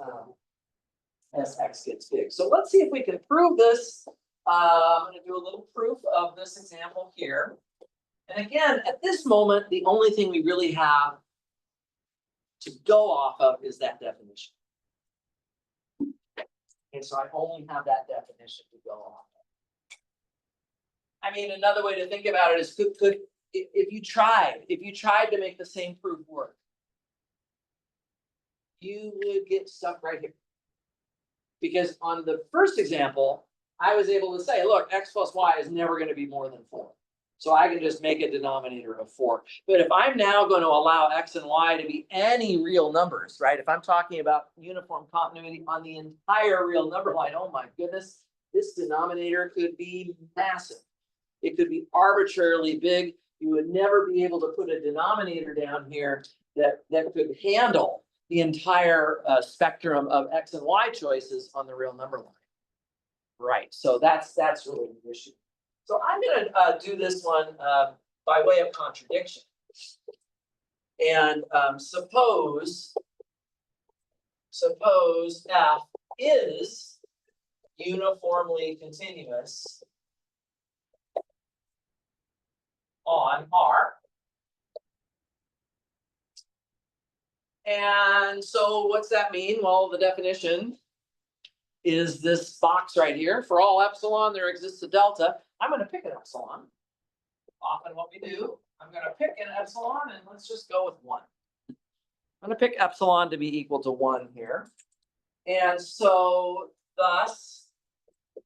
Speaker 1: x gets big. So let's see if we can prove this. I'm going to do a little proof of this example here. And again, at this moment, the only thing we really have to go off of is that definition. And so I only have that definition to go off of. I mean, another way to think about it is if you tried to make the same proof work, you would get stuck right here. Because on the first example, I was able to say, look, x plus y is never going to be more than 4. So I can just make a denominator of 4. But if I'm now going to allow x and y to be any real numbers, right? If I'm talking about uniform continuity on the entire real number line, oh my goodness, this denominator could be massive. It could be arbitrarily big. You would never be able to put a denominator down here that could handle the entire spectrum of X and Y choices on the real number line. Right, so that's really the issue. So I'm gonna do this one by way of contradiction. And suppose F is uniformly continuous on R. And so what's that mean? Well, the definition is this box right here. For all epsilon, there exists a delta. I'm going to pick an epsilon. Often what we do, I'm going to pick an epsilon and let's just go with 1. I'm going to pick epsilon to be equal to 1 here. And so thus,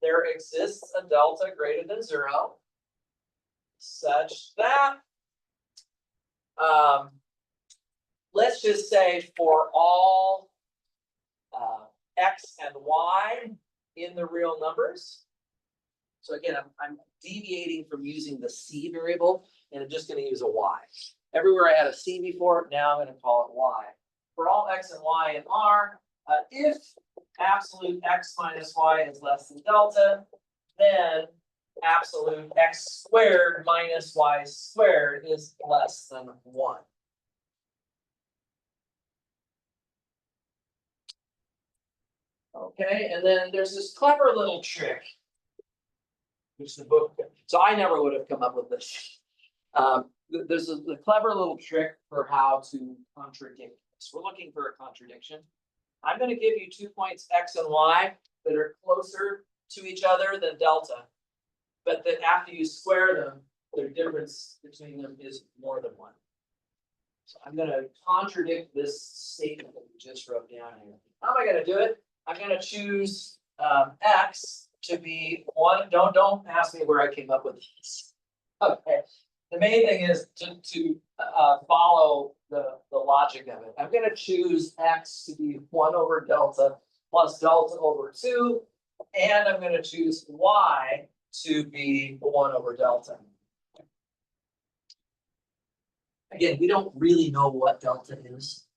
Speaker 1: there exists a delta greater than 0 such that, let's just say for all X and Y in the real numbers. So again, I'm deviating from using the C variable and I'm just going to use a Y. Everywhere I had a C before, now I'm going to call it Y. For all X and Y in R, if absolute X minus Y is less than delta, then absolute X squared minus Y squared is less than 1. Okay, and then there's this clever little trick, which the book, so I never would have come up with this. There's a clever little trick for how to contradict this. We're looking for a contradiction. I'm going to give you 2 points X and Y that are closer to each other than delta, but that after you square them, their difference between them is more than 1. So I'm going to contradict this statement that we just wrote down here. How am I going to do it? I'm going to choose X to be 1. Don't ask me where I came up with this. Okay. The main thing is to follow the logic of it. I'm going to choose X to be 1 over delta plus delta over 2. And I'm going to choose Y to be 1 over delta. Again, we don't really know what delta is.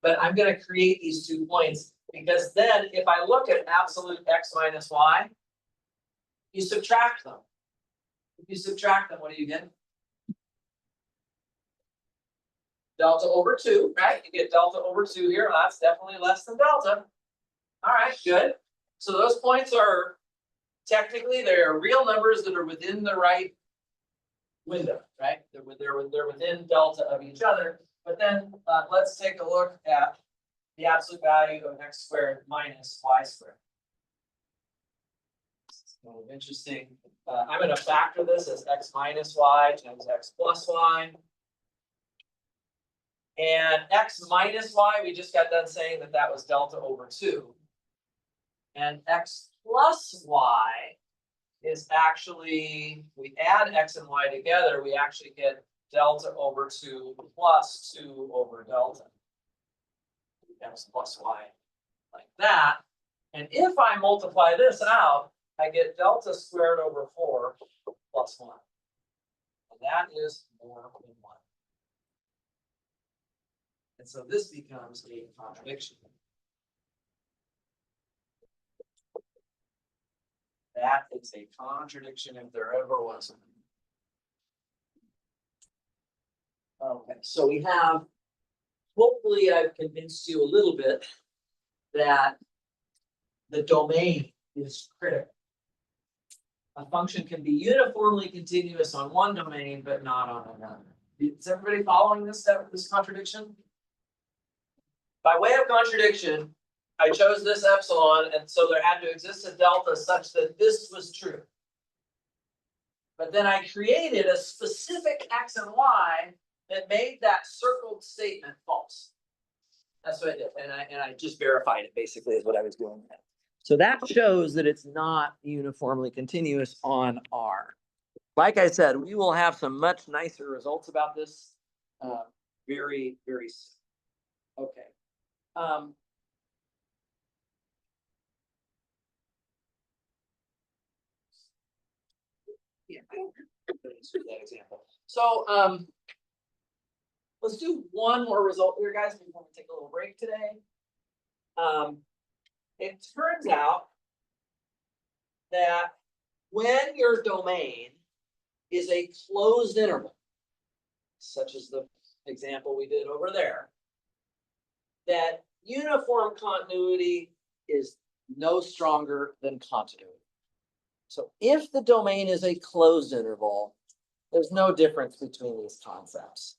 Speaker 1: But I'm going to create these 2 points. Because then if I look at absolute X minus Y, you subtract them. If you subtract them, what do you get? Delta over 2, right? You get delta over 2 here. Well, that's definitely less than delta. All right, good. So those points are technically, they're real numbers that are within the right window, right? They're within delta of each other. But then let's take a look at the absolute value of X squared minus Y squared. Kind of interesting. I'm going to factor this as X minus Y times X plus Y. And X minus Y, we just got done saying that that was delta over 2. And X plus Y is actually, we add X and Y together, we actually get delta over 2 plus 2 over delta. X plus Y like that. And if I multiply this out, I get delta squared over 4 plus 1. And that is more than 1. And so this becomes a contradiction. That is a contradiction if there ever was one. Okay, so we have, hopefully I've convinced you a little bit that the domain is critical. A function can be uniformly continuous on one domain, but not on another. Is everybody following this contradiction? By way of contradiction, I chose this epsilon, and so there had to exist a delta such that this was true. But then I created a specific X and Y that made that circled statement false. That's what I did, and I just verified it, basically, is what I was doing. So that shows that it's not uniformly continuous on R. Like I said, we will have some much nicer results about this very, very soon. Okay. Yeah, that example. So Let's do one more result here, guys, before we take a little break today. It turns out that when your domain is a closed interval, such as the example we did over there, that uniform continuity is no stronger than continuity. So if the domain is a closed interval, there's no difference between these concepts.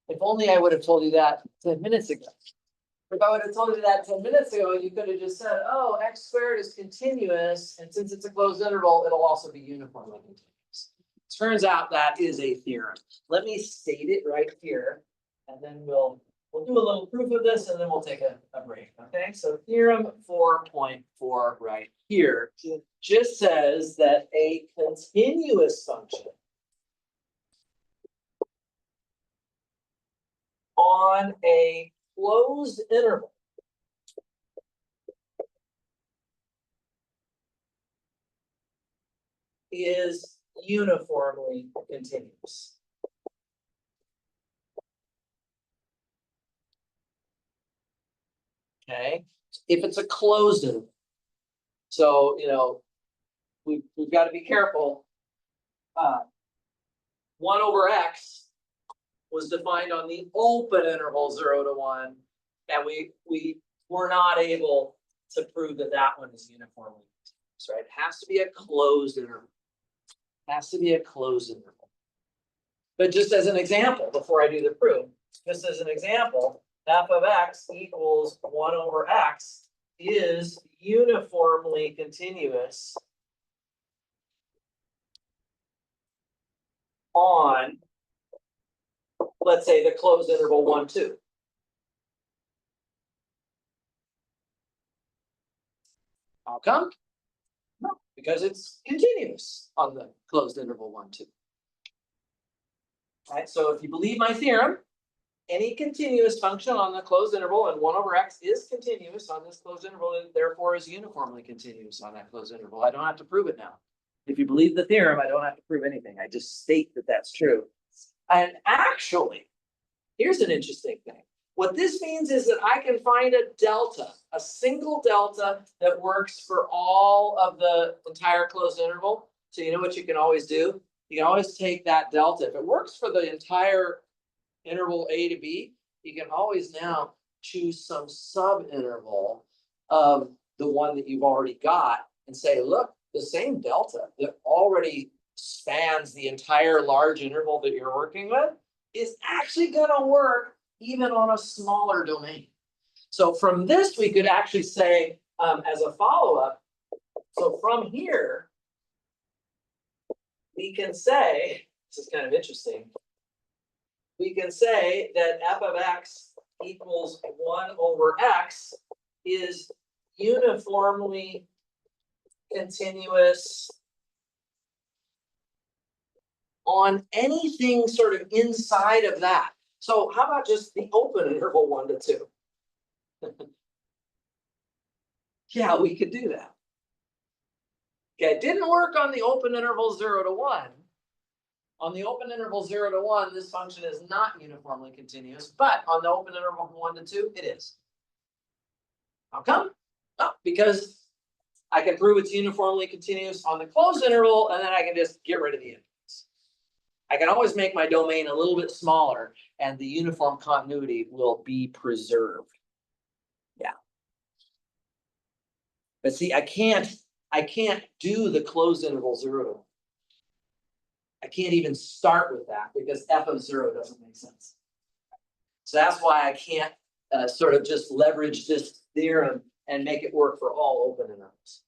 Speaker 1: If only I would have told you that 10 minutes ago. If I would have told you that 10 minutes ago, you could have just said, oh, x squared is continuous, and since it's a closed interval, it'll also be uniformly continuous. Turns out that is a theorem. Let me state it right here, and then we'll do a little proof of this, and then we'll take a break, okay? So theorem 4.4 right here just says that a continuous function on a closed interval is uniformly continuous. Okay, if it's a closed interval. So, we've got to be careful. 1 over x was defined on the open interval 0 to 1, and we were not able to prove that that one is uniformly continuous, right? It has to be a closed interval. It has to be a closed interval. But just as an example, before I do the proof, just as an example, f of x equals 1 over x is uniformly continuous on, let's say, the closed interval 1, 2. How come? No, because it's continuous on the closed interval 1, 2. Right, so if you believe my theorem, any continuous function on the closed interval and 1 over x is continuous on this closed interval, and therefore is uniformly continuous on that closed interval. I don't have to prove it now. If you believe the theorem, I don't have to prove anything. I just state that that's true. And actually, here's an interesting thing. What this means is that I can find a delta, a single delta that works for all of the entire closed interval. So you know what you can always do? You can always take that delta. If it works for the entire interval A to B, you can always now choose some subinterval of the one that you've already got and say, look, the same delta that already spans the entire large interval that you're working with is actually going to work even on a smaller domain. So from this, we could actually say, as a follow-up, so from here, we can say, this is kind of interesting, we can say that f of x equals 1 over x is uniformly continuous on anything sort of inside of that. So how about just the open interval 1 to 2? Yeah, we could do that. Okay, it didn't work on the open interval 0 to 1. On the open interval 0 to 1, this function is not uniformly continuous, but on the open interval 1 to 2, it is. How come? Oh, because I can prove it's uniformly continuous on the closed interval, and then I can just get rid of the inputs. I can always make my domain a little bit smaller, and the uniform continuity will be preserved. Yeah. But see, I can't do the closed interval 0 to 1. I can't even start with that because f of 0 doesn't make sense. So that's why I can't sort of just leverage this theorem and make it work for all open intervals.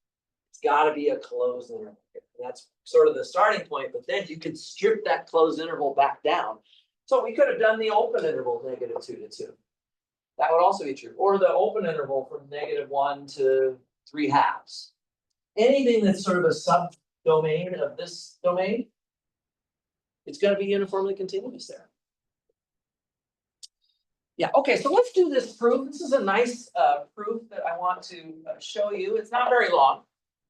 Speaker 1: It's got to be a closed interval. That's sort of the starting point, but then you can strip that closed interval back down. So we could have done the open interval -2 to 2. That would also be true. Or the open interval from -1 to 3/2. Anything that's sort of a subdomain of this domain, it's going to be uniformly continuous there. Yeah, okay, so let's do this proof. This is a nice proof that I want to show you. It's not very long.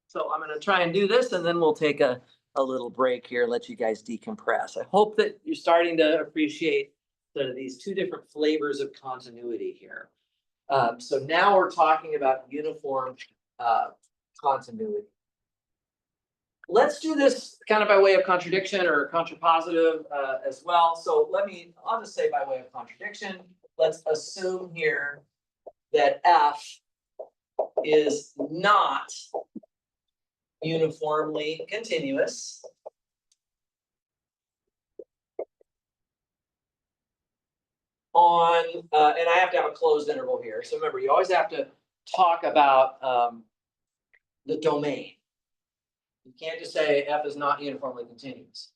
Speaker 1: So I'm going to try and do this, and then we'll take a a little break here, let you guys decompress. I hope that you're starting to appreciate these two different flavors of continuity here. So now we're talking about uniform continuity. Let's do this kind of by way of contradiction or contrapositive as well. So I'll just say by way of contradiction, let's assume here that F is not uniformly continuous. On, and I have to have a closed interval here. So remember, you always have to talk about the domain. You can't just say F is not uniformly continuous.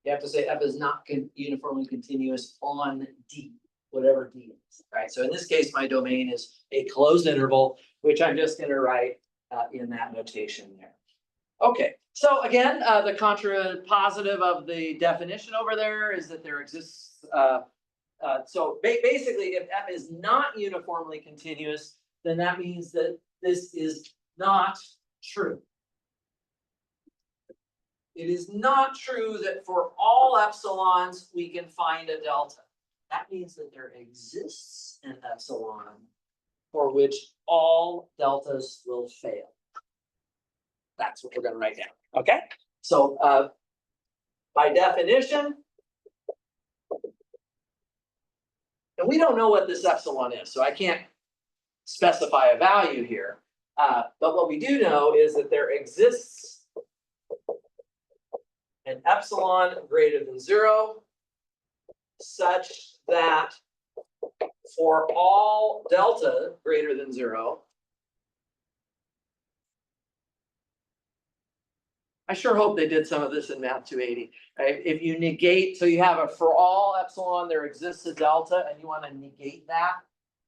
Speaker 1: You have to say F is not uniformly continuous on D, whatever D is, right? So in this case, my domain is a closed interval, which I'm just going to write in that notation there. Okay, so again, the contrapositive of the definition over there is that there exists, so basically, if F is not uniformly continuous, then that means that this is not true. It is not true that for all epsilons, we can find a delta. That means that there exists an epsilon for which all deltas will fail. That's what we're going to write down, okay? So by definition, and we don't know what this epsilon is, so I can't specify a value here. But what we do know is that there exists an epsilon greater than 0 such that for all delta greater than 0, I sure hope they did some of this in Math 280. Right? If you negate, so you have a for all epsilon, there exists a delta, and you want to negate that.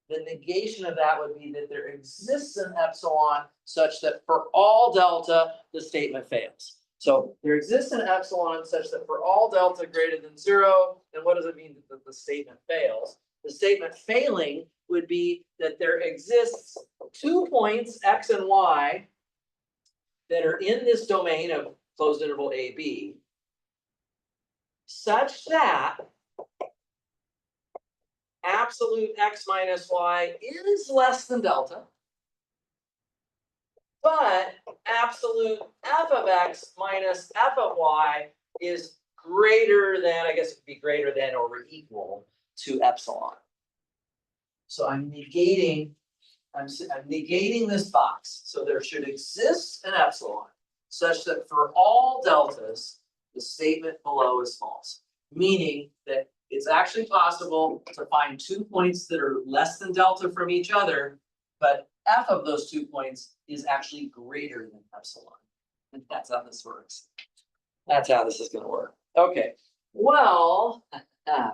Speaker 1: The negation of that would be that there exists an epsilon such that for all delta, the statement fails. So there exists an epsilon such that for all delta greater than 0, and what does it mean that the statement fails? The statement failing would be that there exists 2 points, x and y, that are in this domain of closed interval AB, such that absolute x minus y is less than delta, but absolute f of x minus f of y is greater than, I guess it would be greater than or equal to epsilon. So I'm negating this box. So there should exist an epsilon such that for all deltas, the statement below is false, meaning that it's actually possible to find 2 points that are less than delta from each other, but f of those 2 points is actually greater than epsilon. And that's how this works. That's how this is going to work. Okay, well,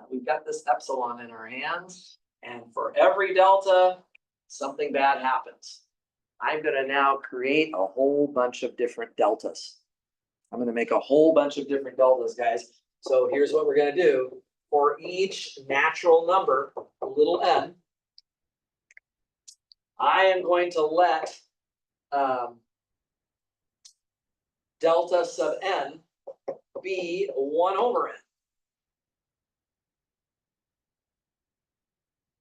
Speaker 1: we've got this epsilon in our hands, and for every delta, something bad happens. I'm going to now create a whole bunch of different deltas. I'm going to make a whole bunch of different deltas, guys. So here's what we're going to do. For each natural number, little n, I am going to let delta sub n be 1 over n.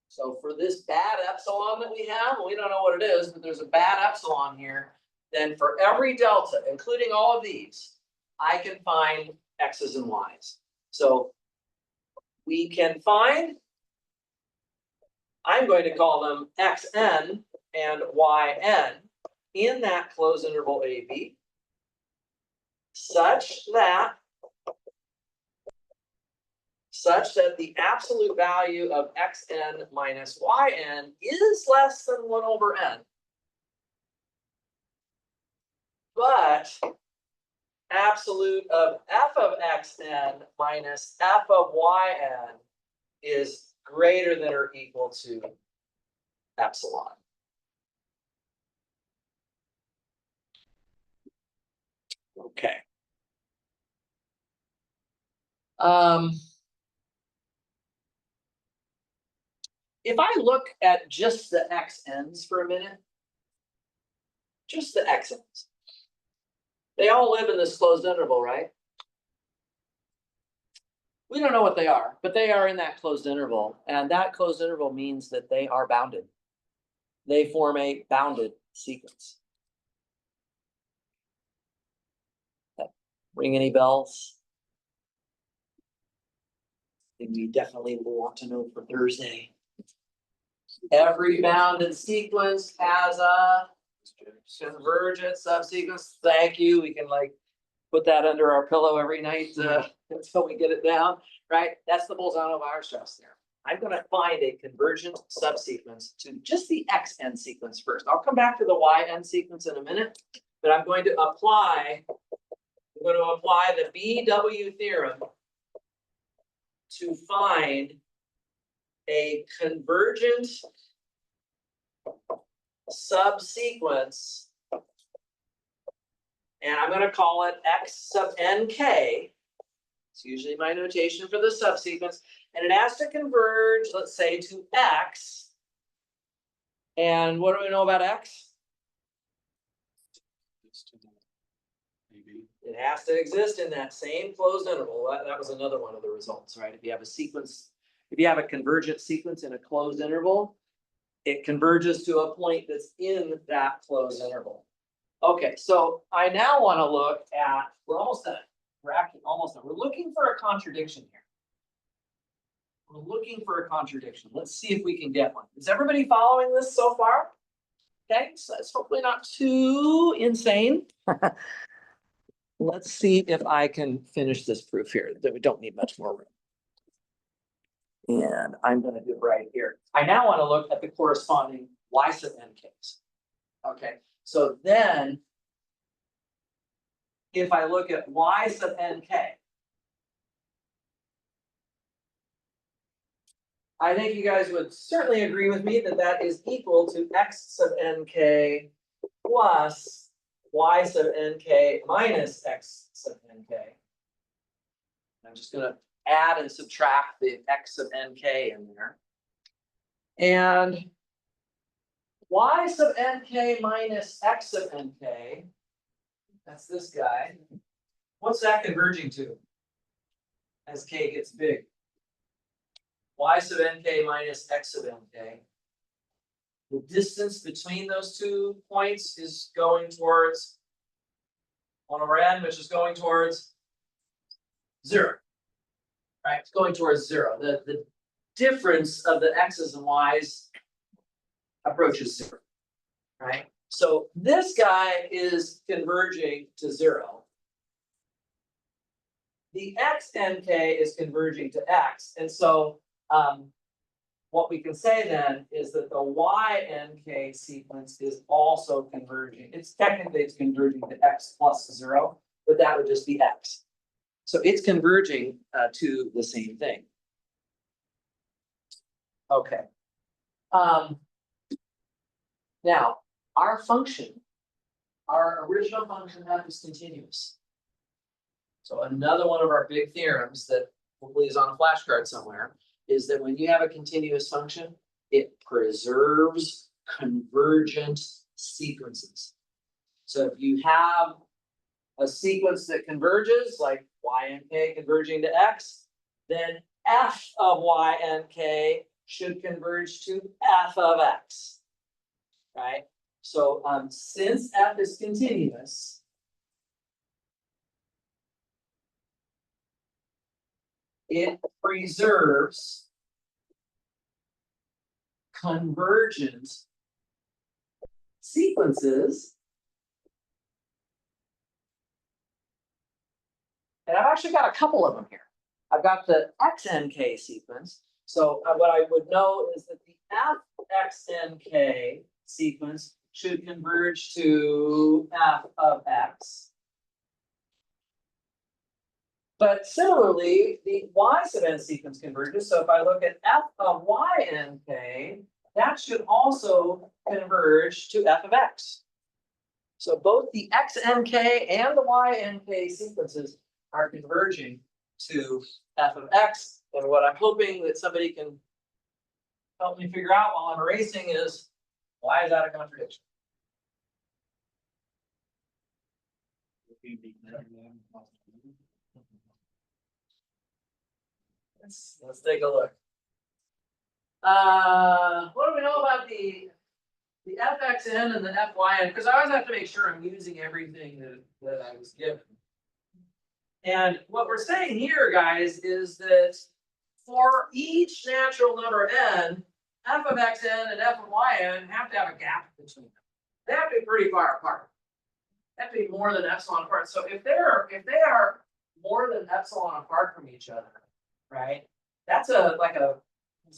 Speaker 1: So for this bad epsilon that we have, we don't know what it is, but there's a bad epsilon here. Then for every delta, including all of these, I can find x's and y's. So we can find, I'm going to call them xn and yn in that closed interval AB, such that the absolute value of xn minus yn is less than 1 over n. But absolute of f of xn minus f of yn is greater than or equal to epsilon. Okay. If I look at just the xn's for a minute, just the xn's, They all live in this closed interval, right? We don't know what they are, but they are in that closed interval, and that closed interval means that they are bounded. They form a bounded sequence. Ring any bells? And we definitely will want to know for Thursday. Every bounded sequence has a convergent subsequence. Thank you. We can like put that under our pillow every night until we get it down, right? That's the Bolzano-Weierstrass stress there. I'm going to find a convergent subsequence to just the xn sequence first. I'll come back to the yn sequence in a minute, but I'm going to apply the BW theorem to find a convergent subsequence, and I'm going to call it x sub nk. It's usually my notation for the subsequence, and it has to converge, let's say, to x. And what do we know about x? It has to exist in that same closed interval. That was another one of the results, right? If you have a sequence, if you have a convergent sequence in a closed interval, it converges to a point that's in that closed interval. Okay, so I now want to look at, we're almost done. We're actually almost done. We're looking for a contradiction here. We're looking for a contradiction. Let's see if we can get one. Is everybody following this so far? Okay, so it's hopefully not too insane. Let's see if I can finish this proof here, that we don't need much more room. And I'm going to do it right here. I now want to look at the corresponding y sub nk's. Okay, so then if I look at y sub nk, I think you guys would certainly agree with me that that is equal to x sub nk plus y sub nk minus x sub nk. I'm just going to add and subtract the x sub nk in there. And y sub nk minus x sub nk, that's this guy. What's that converging to as k gets big? Y sub nk minus x sub nk. The distance between those 2 points is going towards 1 over n, which is going towards 0. Right? It's going towards 0. The difference of the x's and y's approaches 0. Right? So this guy is converging to 0. The xnk is converging to x. And so what we can say then is that the ynk sequence is also converging. It's converging to x plus 0, but that would just be x. So it's converging to the same thing. Okay. Now, our function, our original function f is continuous. So another one of our big theorems that hopefully is on a flashcard somewhere is that when you have a continuous function, it preserves convergent sequences. So if you have a sequence that converges, like y and k converging to x, then f of y and k should converge to f of x, right? So since f is continuous, it preserves convergent sequences. And I've actually got a couple of them here. I've got the xnk sequence. So what I would know is that the fxnk sequence should converge to f of x. But similarly, the y sub n sequence converges. So if I look at f of ynk, that should also converge to f of x. So both the xnk and the ynk sequences are converging to f of x. And what I'm hoping that somebody can help me figure out while I'm erasing is, why is that a contradiction? Let's take a look. What do we know about the FXN and the FYN? Because I always have to make sure I'm using everything that I was given. And what we're saying here, guys, is that for each natural number n, f of xn and f of yn have to have a gap between them. They have to be pretty far apart. They have to be more than epsilon apart. So if they are more than epsilon apart from each other, right? That's it's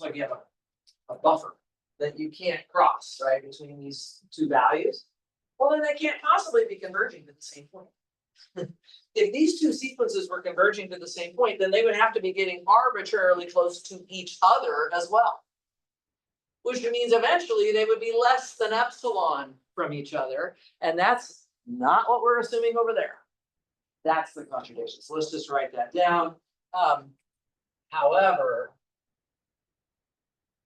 Speaker 1: like you have a buffer that you can't cross, right, between these two values. Well, then they can't possibly be converging to the same point. If these two sequences were converging to the same point, then they would have to be getting arbitrarily close to each other as well. Which means eventually they would be less than epsilon from each other. And that's not what we're assuming over there. That's the contradiction. So let's just write that down. However,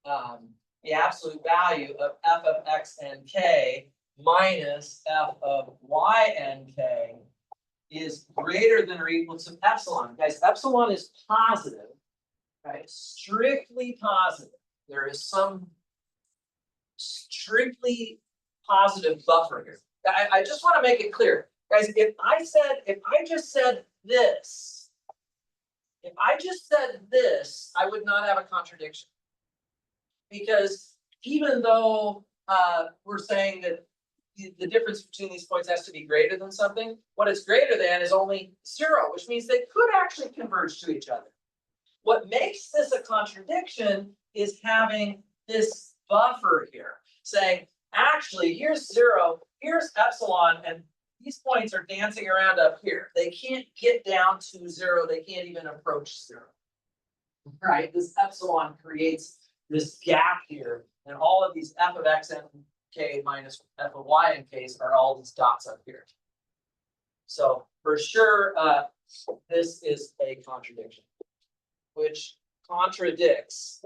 Speaker 1: the absolute value of f of x and k minus f of y and k is greater than or equal to epsilon. Guys, epsilon is positive, right? Strictly positive. There is some strictly positive buffer here. I just want to make it clear. Guys, if I just said this, I would not have a contradiction. Because even though we're saying that the difference between these points has to be greater than something, what it's greater than is only 0, which means they could actually converge to each other. What makes this a contradiction is having this buffer here, saying, actually, here's 0, here's epsilon, and these points are dancing around up here. They can't get down to 0, they can't even approach 0. Right? This epsilon creates this gap here, and all of these f of x and k minus f of y and k's are all these dots up here. So for sure, this is a contradiction, which contradicts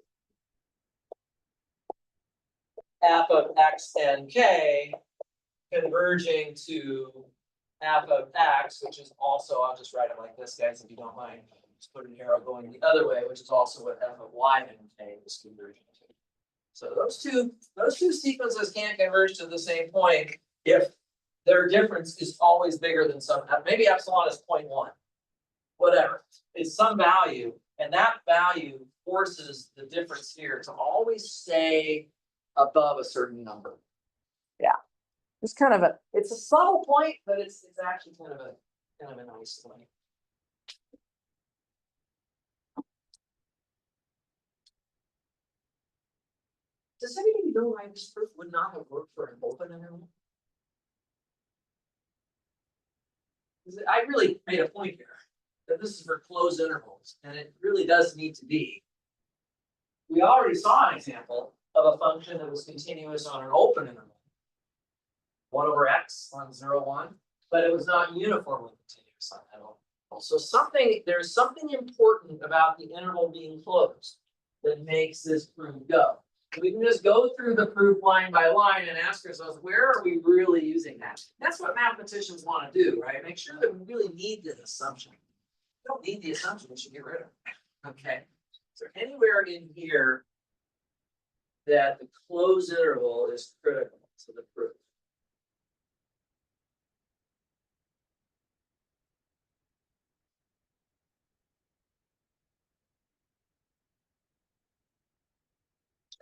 Speaker 1: f of x and k converging to f of x, which is also, I'll just write it like this, guys, if you don't mind. Just put an arrow going the other way, which is also what f of y and k is converging to. So those two sequences can't converge to the same point if their difference is always bigger than some. Maybe epsilon is 0.1, whatever. It's some value, and that value forces the difference here to always stay above a certain number. Yeah, it's kind of it's a subtle point, but it's actually kind of a nice point. Does anybody know why this proof would not have worked for an open interval? I really made a point here that this is for closed intervals, and it really does need to be. We already saw an example of a function that was continuous on an open interval, 1 over x on 0, 1, but it was not uniformly continuous on that interval. So there's something important about the interval being closed that makes this proof go. We can just go through the proof line by line and ask ourselves, where are we really using that? That's what mathematicians want to do, right? Make sure that we really need this assumption. We don't need the assumption, we should get rid of it. Okay. So anywhere in here that the closed interval is critical to the proof.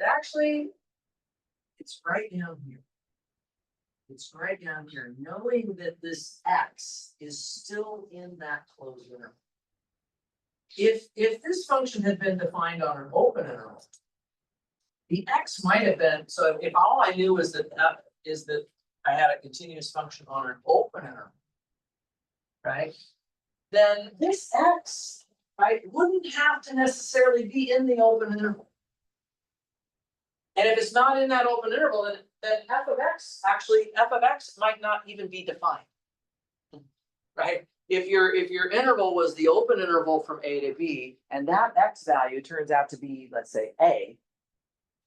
Speaker 1: Actually, it's right down here. It's right down here, knowing that this x is still in that closed interval. If this function had been defined on an open interval, the x might have been, so if all I knew is that I had a continuous function on an open interval, right? Then this x, right, wouldn't have to necessarily be in the open interval. And if it's not in that open interval, then f of x might not even be defined. Right? If your interval was the open interval from A to B, and that x value turns out to be, let's say, A,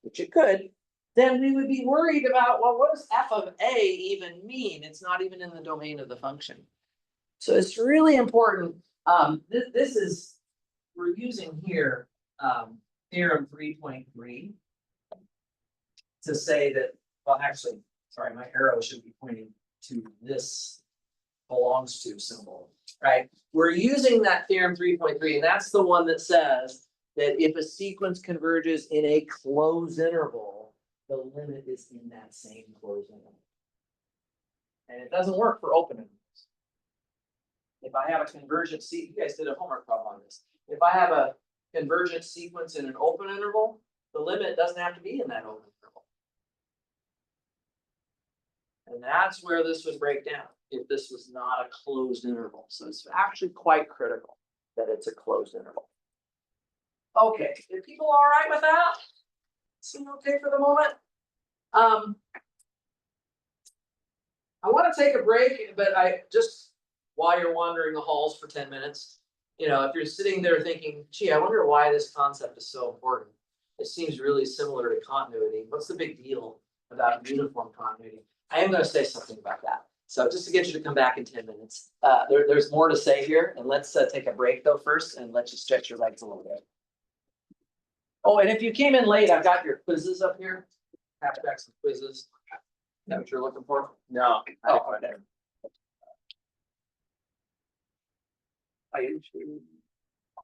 Speaker 1: which it could, then we would be worried about, well, what does f of A even mean? It's not even in the domain of the function. So it's really important, this is, we're using here, theorem 3.3. To say that, well, actually, sorry, my arrow should be pointing to this belongs to symbol, right? We're using that theorem 3.3, and that's the one that says that if a sequence converges in a closed interval, the limit is in that same closed interval. And it doesn't work for open intervals. If I have a convergent you guys did a homework problem on this. If I have a convergent sequence in an open interval, the limit doesn't have to be in that open interval. And that's where this would break down, if this was not a closed interval. So it's actually quite critical that it's a closed interval. Okay, are people all right with that? Seem okay for the moment? I want to take a break, but while you're wandering the halls for 10 minutes, you know, if you're sitting there thinking, gee, I wonder why this concept is so important. It seems really similar to continuity. What's the big deal about uniform continuity? I am going to say something about that. So just to get you to come back in 10 minutes, there's more to say here. And let's take a break though first and let you stretch your legs a little bit. Oh, and if you came in late, I've got your quizzes up here. Have back some quizzes. Is that what you're looking for?
Speaker 2: No.
Speaker 1: Oh, okay.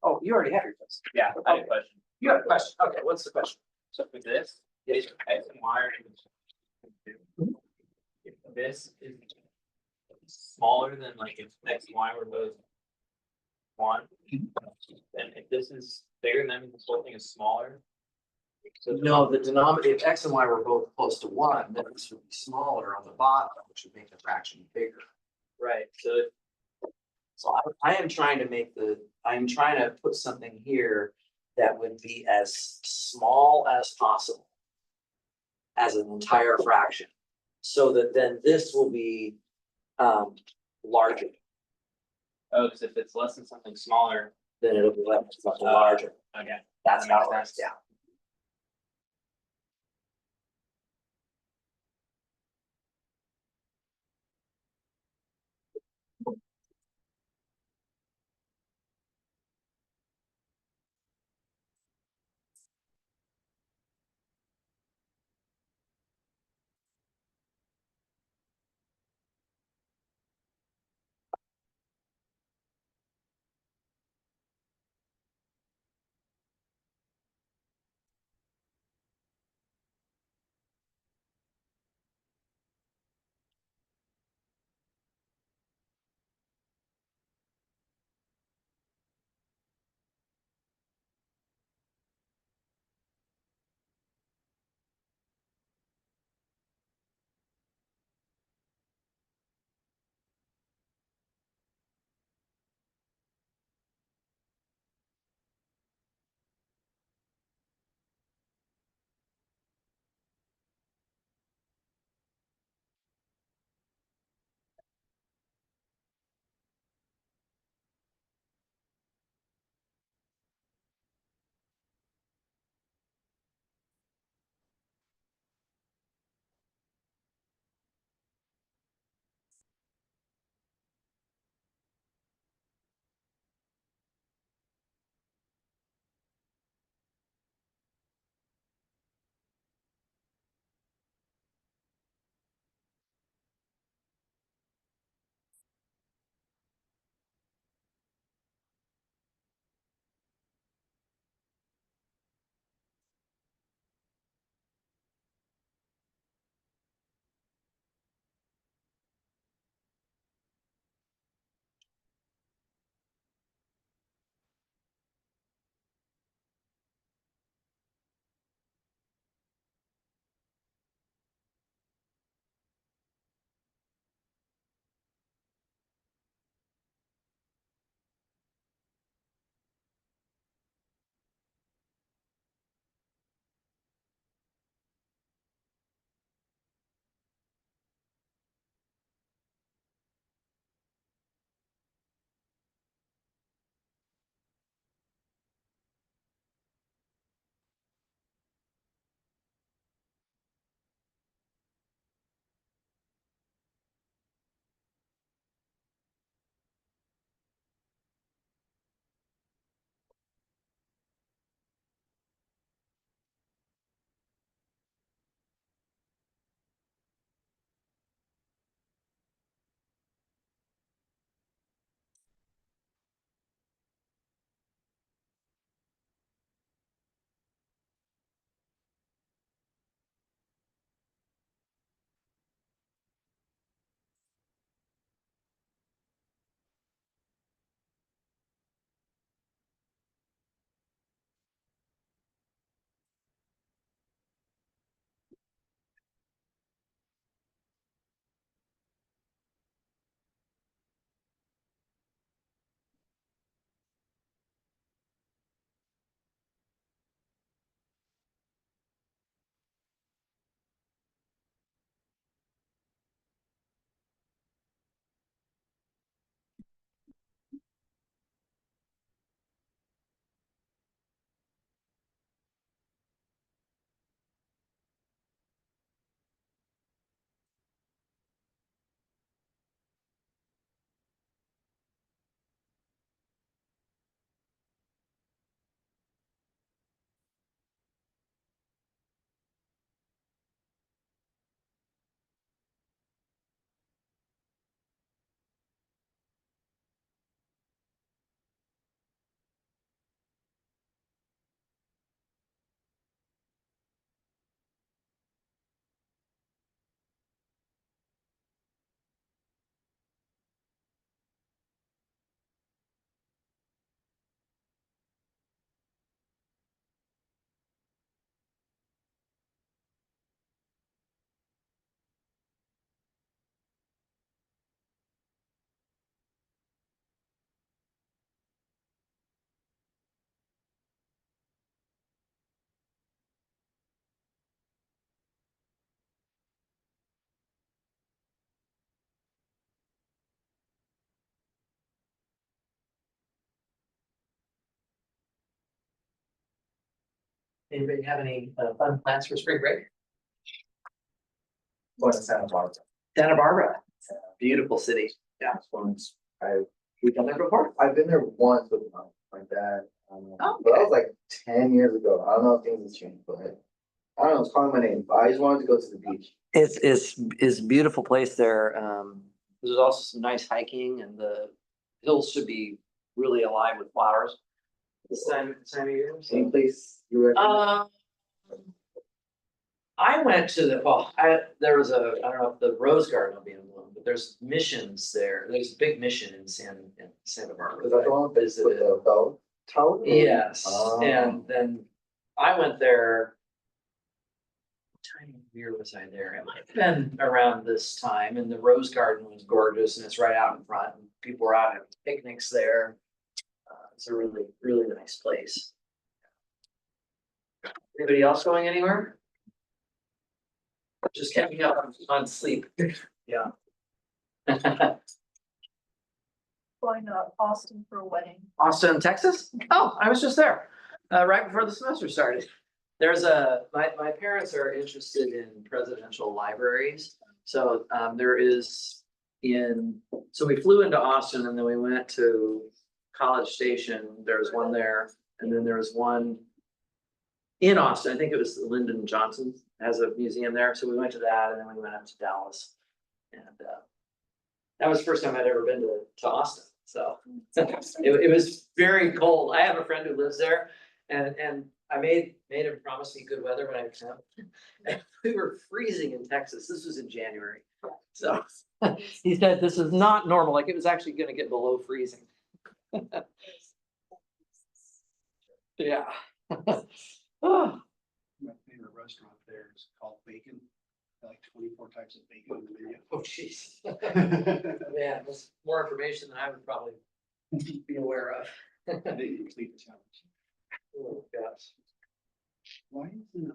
Speaker 1: Oh, you already have your quiz.
Speaker 2: Yeah, I have a question.
Speaker 1: You have a question. Okay, what's the question?
Speaker 2: So for this, is X and Y are equal to 2. If this is smaller than like if X and Y were both 1, then if this is bigger, then this whole thing is smaller. So
Speaker 1: No, the denominator, if X and Y were both close to 1, then this would be smaller on the bottom, which would make the fraction bigger.
Speaker 2: right,
Speaker 1: So I am trying to put something here that would be as small as possible as an entire fraction, so that then this will be larger,
Speaker 2: because if it's less than something smaller,
Speaker 1: then it'll be something larger.
Speaker 2: okay.
Speaker 1: That's
Speaker 2: that
Speaker 1: how
Speaker 2: makes
Speaker 1: it works,
Speaker 2: sense.
Speaker 1: yeah. Anybody have any fun plans for spring break?
Speaker 3: Going to Santa Barbara.
Speaker 1: Santa Barbara, beautiful city. Yeah.
Speaker 3: Once
Speaker 1: We've been there before.
Speaker 3: I've been there once with my dad.
Speaker 1: Oh,
Speaker 3: But that
Speaker 1: okay.
Speaker 3: was like 10 years ago. I don't know if things have changed, but I don't know, it's calling my name, but I just wanted to go to the beach.
Speaker 1: It's a beautiful place there. There's also some nice hiking and the hills should be really alive with flowers. This time of year. so.
Speaker 3: Any place you recommend?
Speaker 1: I went to there was I don't know if the Rose Garden will be in bloom, but there's missions there. There's a big mission in Santa Barbara.
Speaker 3: Is that the one with
Speaker 1: Visited.
Speaker 3: the bell tower?
Speaker 1: Yes,
Speaker 3: Oh.
Speaker 1: and then I went there. What time of year was I there? It might have been around this time, and the Rose Garden was gorgeous, and it's right out in front, and people were out having picnics there. It's a really, really nice place. Anybody else going anywhere? Just catching up on sleep. Yeah.
Speaker 4: Going to Austin for a wedding.
Speaker 1: Austin, Texas? Oh, I was just there, right before the semester started. My parents are interested in presidential libraries. So, so we flew into Austin and then we went to College Station. There's one there. And then there was one in Austin. I think it was Lyndon Johnson has a museum there. So we went to that and then we went up to Dallas. And, that was the first time I'd ever been to Austin. So it was very cold. I have a friend who lives there and I made him promise me good weather when I came. And we were freezing in Texas. This was in January. So he said this is not normal. Like it was actually gonna get below freezing. Yeah. Oh,
Speaker 5: My favorite restaurant there is called Bacon, like 24 types of bacon in the
Speaker 1: oh, jeez.
Speaker 5: menu.
Speaker 1: Man, that's more information than I would probably be aware of.
Speaker 5: I didn't complete the challenge.
Speaker 1: Oh, gosh.
Speaker 5: Why isn't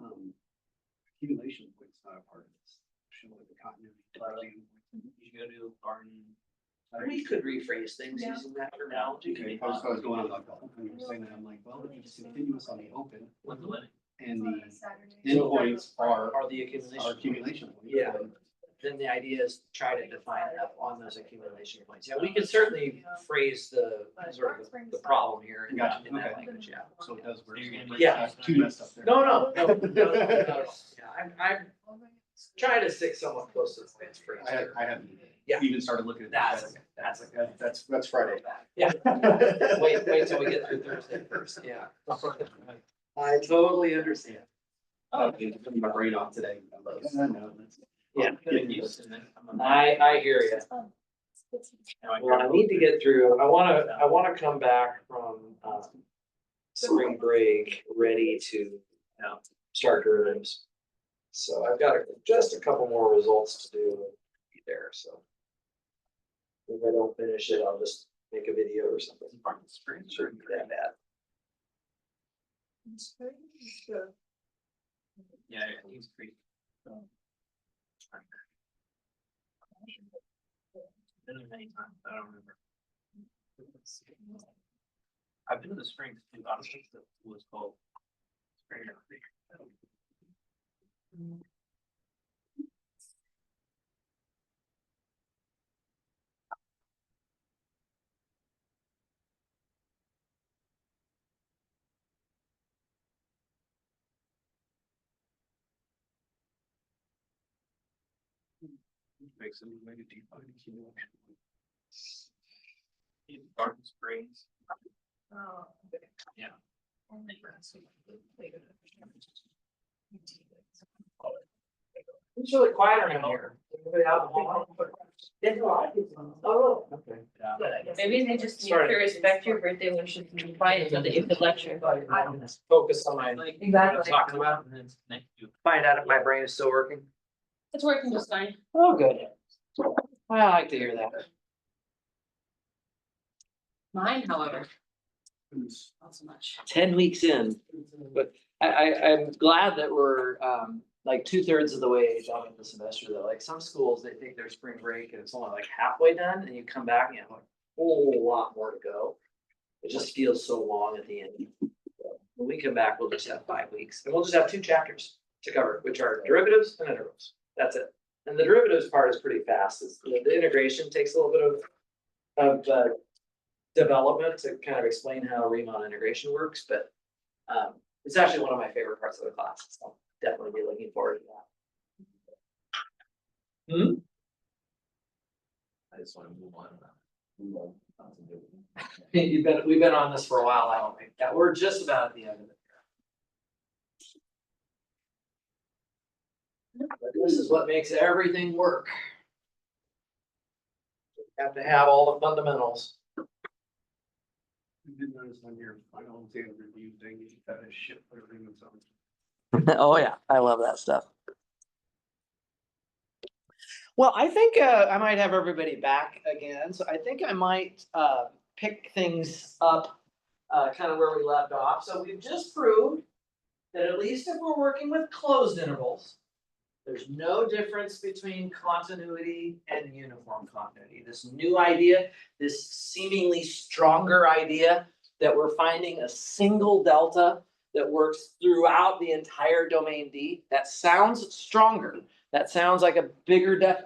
Speaker 5: accumulation points not a part of this? Show like the continuity.
Speaker 2: You go to Barton.
Speaker 1: We could rephrase things
Speaker 4: Yeah.
Speaker 1: using that terminology.
Speaker 5: Okay, I was going on like the whole thing, you were saying that, I'm like, well, if it's continuous on the open
Speaker 2: When's the wedding?
Speaker 5: and the
Speaker 4: Saturday.
Speaker 5: endpoints are
Speaker 1: Are the accumulation.
Speaker 5: accumulation points.
Speaker 1: Yeah. Then the idea is to try to define up on those accumulation points. Yeah, we could certainly phrase the sort of the problem here in that
Speaker 5: Gotcha, okay.
Speaker 1: language, yeah.
Speaker 5: So it does work.
Speaker 2: You're gonna-
Speaker 1: Yeah.
Speaker 5: Too messed up there.
Speaker 1: No. Yeah, I'm trying to stick somewhat close to the phrase here.
Speaker 5: I haven't
Speaker 1: Yeah.
Speaker 5: even started looking at that.
Speaker 1: That's okay.
Speaker 5: That's Friday.
Speaker 1: Yeah. Wait till we get through Thursday first, yeah. I totally understand.
Speaker 5: My brain off today. No, that's.
Speaker 1: Yeah.
Speaker 2: Get used to it.
Speaker 1: I hear you. Well, I need to get through, I wanna come back from, spring break ready to, start rooms. So I've got just a couple more results to do there, so. If I don't finish it, I'll just make a video or something.
Speaker 2: Barton Springs.
Speaker 1: Shouldn't be that bad.
Speaker 2: Yeah, I think it's pretty. Been there many times, I don't remember. I've been to the Springs too, honestly, that was called. Spring Creek.
Speaker 5: Makes some way to define accumulation.
Speaker 2: In Barton Springs.
Speaker 4: Oh,
Speaker 2: Yeah.
Speaker 1: It's really quiet around here. Everybody out in the hall? It's a lot of people. Oh, okay.
Speaker 2: Yeah.
Speaker 6: Maybe they just need to
Speaker 1: Sorry.
Speaker 6: respect your birthday wishes and be quiet so that you could lecture.
Speaker 1: Focus on my,
Speaker 2: Like,
Speaker 6: Exactly.
Speaker 1: talking about,
Speaker 2: and then it's next to.
Speaker 1: find out if my brain is still working.
Speaker 6: It's working just fine.
Speaker 1: Oh, good. I like to hear that.
Speaker 6: Mine, however, not so much.
Speaker 1: 10 weeks in, but I'm glad that we're, like 2/3 of the way done in the semester though. Like some schools, they take their spring break and it's only like halfway done and you come back and you have a whole lot more to go. It just feels so long at the end. When we come back, we'll just have 5 weeks, and we'll just have 2 chapters to cover, which are derivatives and integrals. That's it. And the derivatives part is pretty fast. The integration takes a little bit of development to kind of explain how Riemann integration works, but it's actually one of my favorite parts of the class. So I'll definitely be looking forward to that.
Speaker 2: I just wanna move on.
Speaker 1: We've been on this for a while, I don't think, that we're just about at the end of it. But this is what makes everything work. Have to have all the fundamentals.
Speaker 5: I did notice on your final exam review thing, you got a ship everything that's on.
Speaker 1: Oh, yeah, I love that stuff. Well, I think I might have everybody back again, so I think I might pick things up kind of where we left off. So we've just proved that at least if we're working with closed intervals, there's no difference between continuity and uniform continuity. This new idea, this seemingly stronger idea that we're finding a single delta that works throughout the entire domain D, that sounds stronger. That sounds like a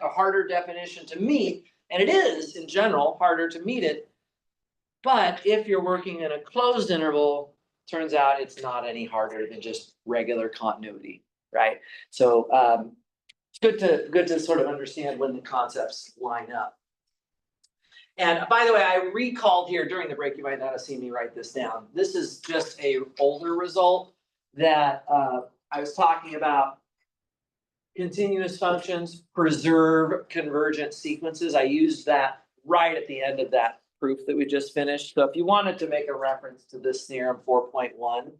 Speaker 1: harder definition to meet, and it is in general harder to meet it. But if you're working in a closed interval, turns out it's not any harder than just regular continuity, right? So it's good to sort of understand when the concepts line up. And by the way, I recalled here during the break, you might not have seen me write this down. This is just a older result that I was talking about. Continuous functions preserve convergent sequences. I used that right at the end of that proof that we just finished. So if you wanted to make a reference to this theorem 4.1,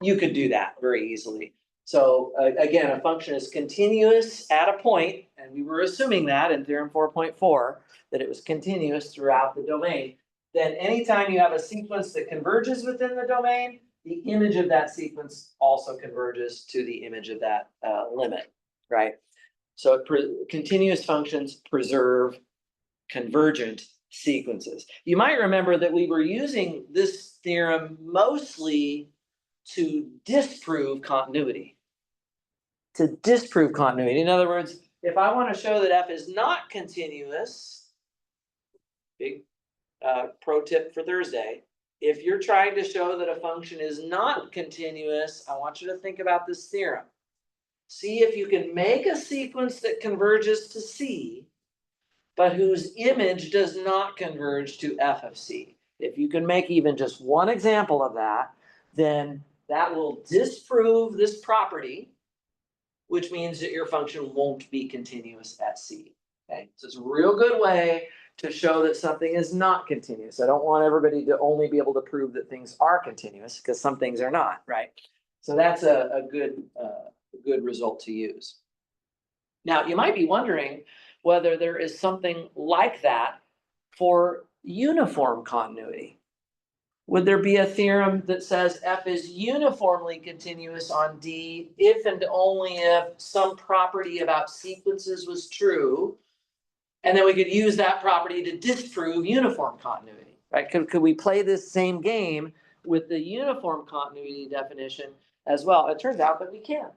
Speaker 1: you could do that very easily. So again, a function is continuous at a point, and we were assuming that in theorem 4.4, that it was continuous throughout the domain. Then anytime you have a sequence that converges within the domain, the image of that sequence also converges to the image of that limit, right? So continuous functions preserve convergent sequences. You might remember that we were using this theorem mostly to disprove continuity. In other words, if I want to show that f is not continuous, big pro tip for Thursday, if you're trying to show that a function is not continuous, I want you to think about this theorem. See if you can make a sequence that converges to C, but whose image does not converge to f of C. If you can make even just one example of that, then that will disprove this property, which means that your function won't be continuous at C. Okay, so it's a real good way to show that something is not continuous. I don't want everybody to only be able to prove that things are continuous, because some things are not, right? So that's a good result to use. Now, you might be wondering whether there is something like that for uniform continuity. Would there be a theorem that says f is uniformly continuous on D if and only if some property about sequences was true? And then we could use that property to disprove uniform continuity, right? Could we play this same game with the uniform continuity definition as well? It turns out that we can.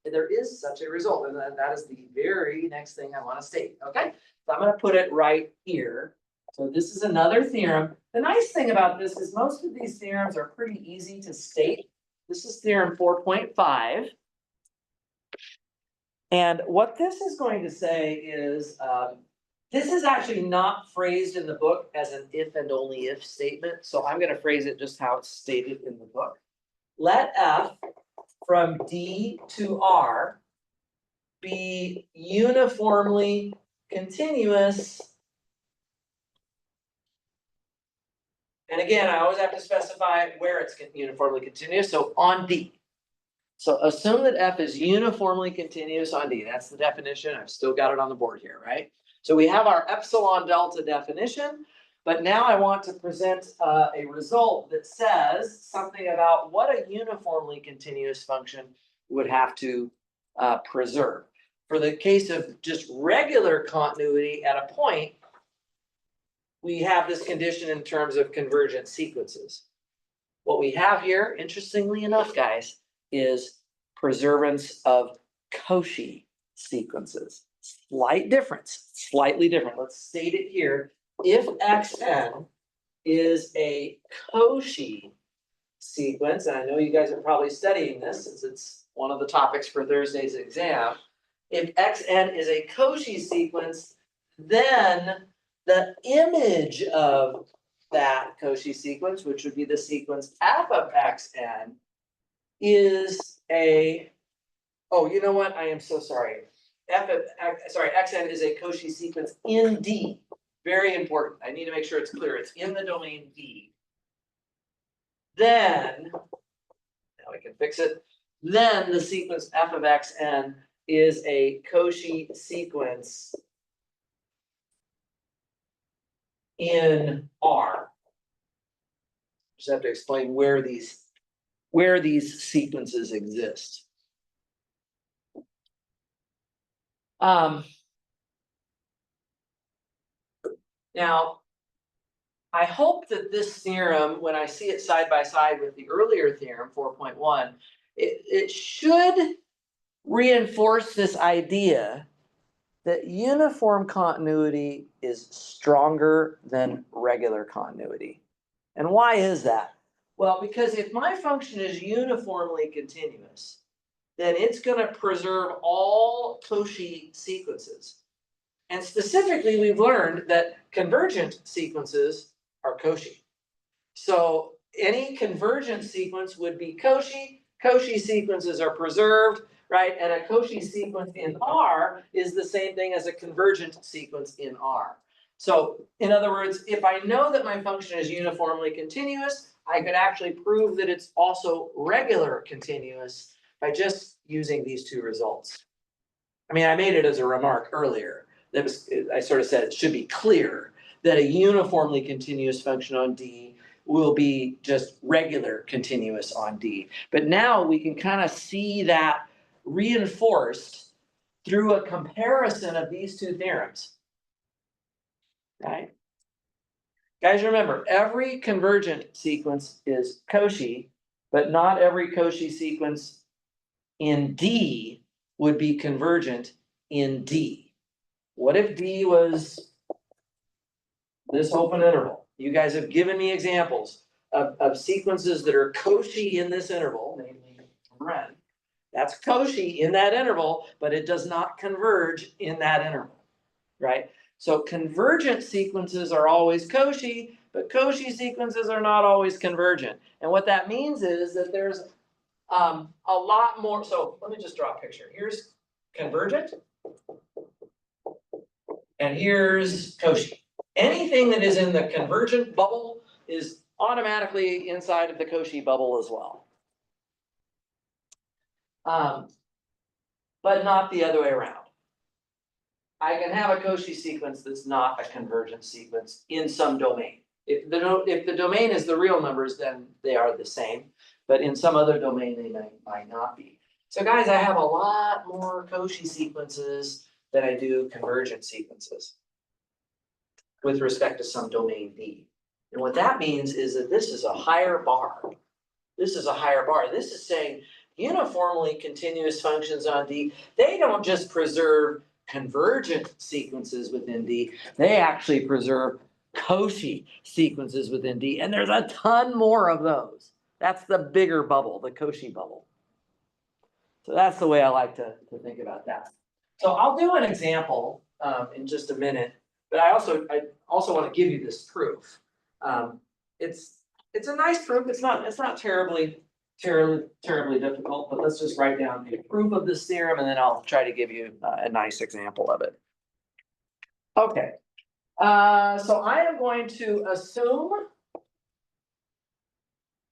Speaker 1: There is such a result, and that is the very next thing I want to state, okay? So I'm going to put it right here. So this is another theorem. The nice thing about this is most of these theorems are pretty easy to state. This is theorem 4.5. And what this is going to say is, this is actually not phrased in the book as an if and only if statement. So I'm going to phrase it just how it's stated in the book. Let f from D to R be uniformly continuous. And again, I always have to specify where it's uniformly continuous. So on D. So assume that f is uniformly continuous on D. That's the definition. I've still got it on the board here, right? So we have our epsilon delta definition, but now I want to present a result that says something about what a uniformly continuous function would have to preserve. For the case of just regular continuity at a point, we have this condition in terms of convergent sequences. What we have here, interestingly enough, guys, is preservance of Cauchy sequences. Slight difference, slightly different. Let's state it here. If Xn is a Cauchy sequence, and I know you guys are probably studying this since it's one of the topics for Thursday's exam. If Xn is a Cauchy sequence, then the image of that Cauchy sequence, which would be the sequence f of Xn, is a, oh, you know what? I am so sorry. Xn is a Cauchy sequence in D. Very important. I need to make sure it's clear. It's in the domain D. Then, now we can fix it. Then the sequence f of Xn is a Cauchy sequence in R. Just have to explain where these sequences exist. Now, I hope that this theorem, when I see it side by side with the earlier theorem, 4.1, it should reinforce this idea that uniform continuity is stronger than regular continuity. And why is that? Well, because if my function is uniformly continuous, then it's going to preserve all Cauchy sequences. And specifically, we've learned that convergent sequences are Cauchy. So any convergent sequence would be Cauchy. Cauchy sequences are preserved, right? And a Cauchy sequence in R is the same thing as a convergent sequence in R. So in other words, if I know that my function is uniformly continuous, I could actually prove that it's also regular continuous by just using these two results. I mean, I made it as a remark earlier. I sort of said it should be clear that a uniformly continuous function on D will be just regular continuous on D. But now we can kind of see that reinforced through a comparison of these two theorems. Right? Guys, remember, every convergent sequence is Cauchy, but not every Cauchy sequence in D would be convergent in D. What if D was this open interval? You guys have given me examples of sequences that are Cauchy in this interval, namely red. That's Cauchy in that interval, but it does not converge in that interval, right? So convergent sequences are always Cauchy, but Cauchy sequences are not always convergent. And what that means is that there's a lot more. So let me just draw a picture. Here's convergent. And here's Cauchy. Anything that is in the convergent bubble is automatically inside of the Cauchy bubble as well. But not the other way around. I can have a Cauchy sequence that's not a convergent sequence in some domain. If the domain is the real numbers, then they are the same. But in some other domain, they might not be. So guys, I have a lot more Cauchy sequences than I do convergent sequences with respect to some domain D. And what that means is that this is a higher bar. This is a higher bar. This is saying uniformly continuous functions on D, they don't just preserve convergent sequences within D, they actually preserve Cauchy sequences within D, and there's a ton more of those. That's the bigger bubble, the Cauchy bubble. So that's the way I like to think about that. So I'll do an example in just a minute, but I also want to give you this proof. It's a nice proof. It's not terribly difficult, but let's just write down the proof of this theorem, and then I'll try to give you a nice example of it. Okay, so I am going to assume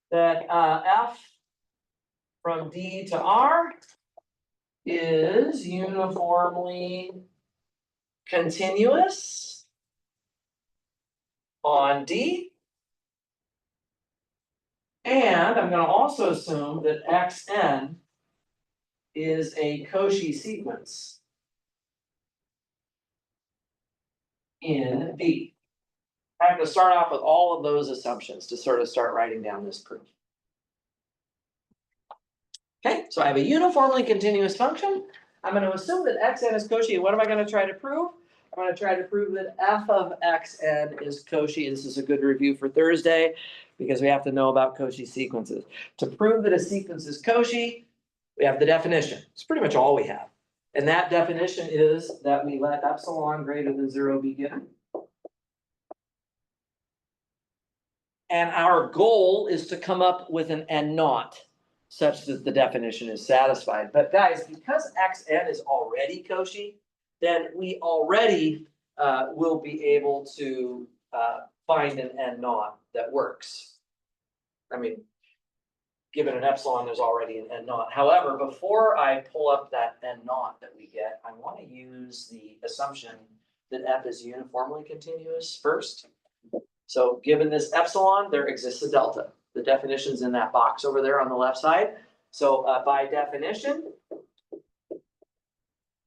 Speaker 1: that f from D to R is uniformly continuous on D. And I'm going to also assume that Xn is a Cauchy sequence in D. I have to start off with all of those assumptions to sort of start writing down this proof. Okay, so I have a uniformly continuous function. I'm gonna assume that xn is Cauchy. What am I gonna try to prove? I'm gonna try to prove that f of xn is Cauchy. This is a good review for Thursday because we have to know about Cauchy sequences. To prove that a sequence is Cauchy, we have the definition. It's pretty much all we have. And that definition is that we let epsilon greater than 0 be given. And our goal is to come up with an n naught such that the definition is satisfied. But guys, because xn is already Cauchy, then we already will be able to find an n naught that works. I mean, given an epsilon, there's already an n naught. However, before I pull up that n naught that we get, I want to use the assumption that f is uniformly continuous first. So given this epsilon, there exists a delta. The definition's in that box over there on the left side. So by definition,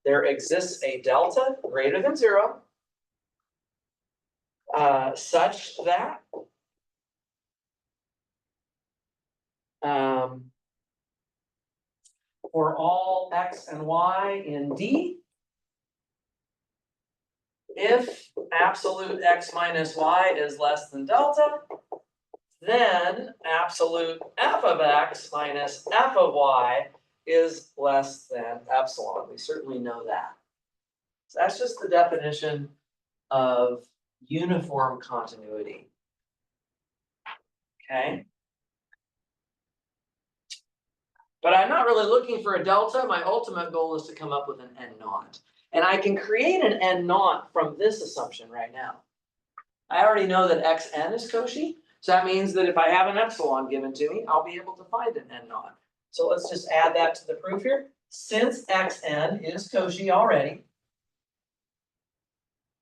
Speaker 1: there exists a delta greater than 0 such that for all x and y in D, if absolute x minus y is less than delta, then absolute f of x minus f of y is less than epsilon. We certainly know that. So that's just the definition of uniform continuity. Okay. But I'm not really looking for a delta. My ultimate goal is to come up with an n naught. And I can create an n naught from this assumption right now. I already know that xn is Cauchy. So that means that if I have an epsilon given to me, I'll be able to find an n naught. So let's just add that to the proof here. Since xn is Cauchy already,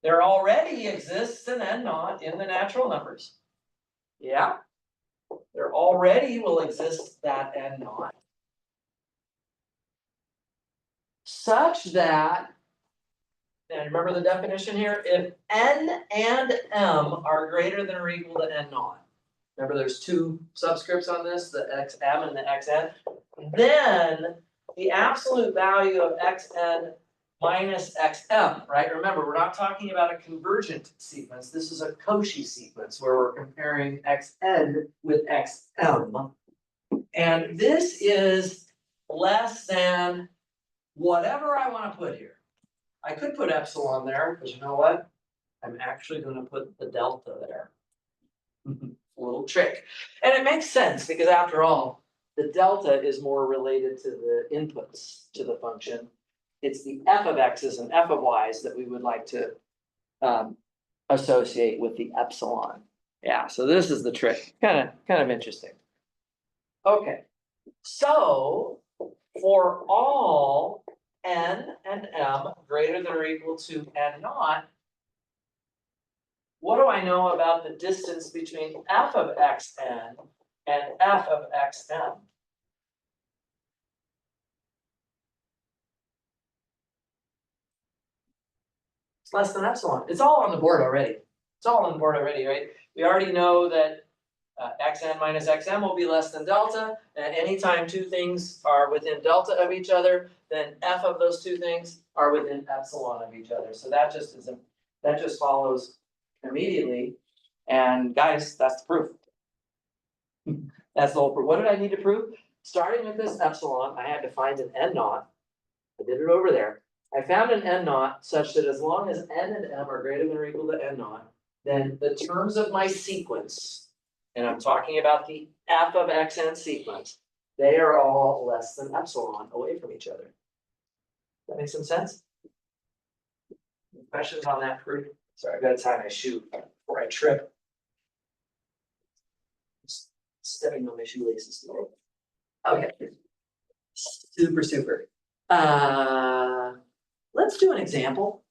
Speaker 1: there already exists an n naught in the natural numbers. Yeah, there already will exist that n naught. Such that, and remember the definition here, if n and m are greater than or equal to n naught. Remember there's two subscripts on this, the xm and the xn. Then the absolute value of xn minus xm, right? Remember, we're not talking about a convergent sequence. This is a Cauchy sequence where we're comparing xn with xm. And this is less than whatever I want to put here. I could put epsilon there, because you know what? I'm actually going to put the delta there. A little trick. And it makes sense, because after all, the delta is more related to the inputs to the function. It's the f of x's and f of y's that we would like to associate with the epsilon. Yeah, so this is the trick. Kind of interesting. Okay, so for all n and m greater than or equal to n naught, what do I know about the distance between f of xn and f of xm? It's less than epsilon. It's all on the board already. It's all on the board already, right? We already know that xn minus xm will be less than delta, and anytime two things are within delta of each other, then f of those two things are within epsilon of each other. So that just follows immediately. And guys, that's the proof. That's the whole proof. What did I need to prove? Starting with this epsilon, I had to find an n naught. I did it over there. I found an n naught such that as long as n and m are greater than or equal to n naught, then the terms of my sequence, and I'm talking about the f of xn sequence, they are all less than epsilon away from each other. That makes some sense? Any questions on that proof? Sorry, I've got to tie my shoe before I trip. Stepping on my shoelaces. Okay. Super. Let's do an example.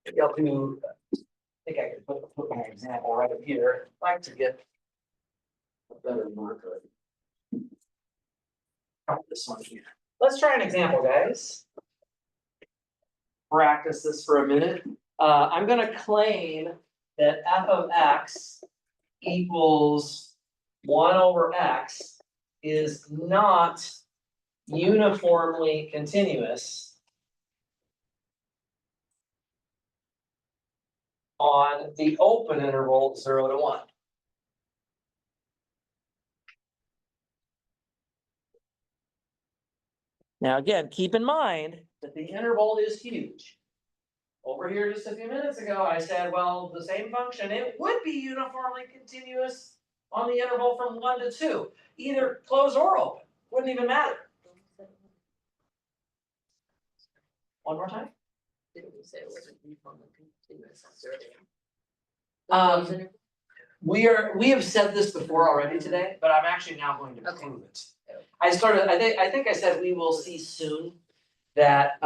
Speaker 1: Maybe I'll do, I think I could put my example right up here. I'd like to get a better marker. This one here. Let's try an example, guys. Practice this for a minute. I'm gonna claim that f of x equals 1 over x is not uniformly continuous on the open interval 0 to 1. Now, again, keep in mind that the interval is huge. Over here just a few minutes ago, I said, well, the same function, it would be uniformly continuous on the interval from 1 to 2, either closed or open, wouldn't even matter. One more time.
Speaker 6: Didn't we say it wasn't uniformly continuous after
Speaker 1: We have said this before already today, but I'm actually now going to
Speaker 6: Okay.
Speaker 1: prove it. I think I said we will see soon that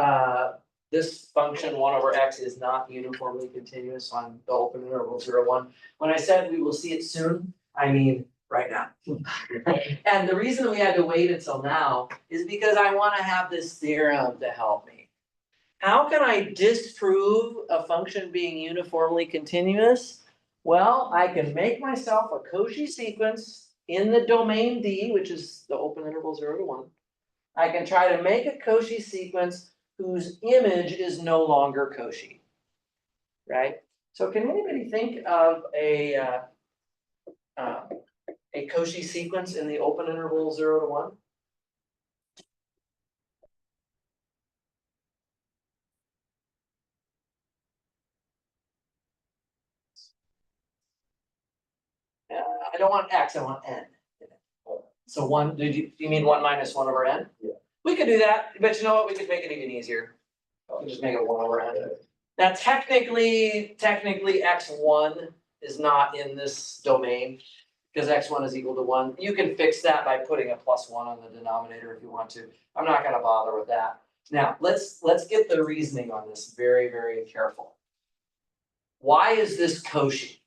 Speaker 1: this function 1 over x is not uniformly continuous on the open interval 0, 1. When I said we will see it soon, I mean right now. And the reason we had to wait until now is because I wanna have this theorem to help me. How can I disprove a function being uniformly continuous? Well, I can make myself a Cauchy sequence in the domain D, which is the open interval 0 to 1. I can try to make a Cauchy sequence whose image is no longer Cauchy. Right? So can anybody think of a Cauchy sequence in the open interval 0 to 1? I don't want x, I want n. So one, do you mean 1 minus 1 over n?
Speaker 3: Yeah.
Speaker 1: We could do that, but you know what, we could make it even easier. We could just make it 1 over n. Now technically x1 is not in this domain, because x1 is equal to 1. You can fix that by putting a +1 on the denominator if you want to. I'm not gonna bother with that. Now, let's get the reasoning on this very, very careful. Why is this Cauchy?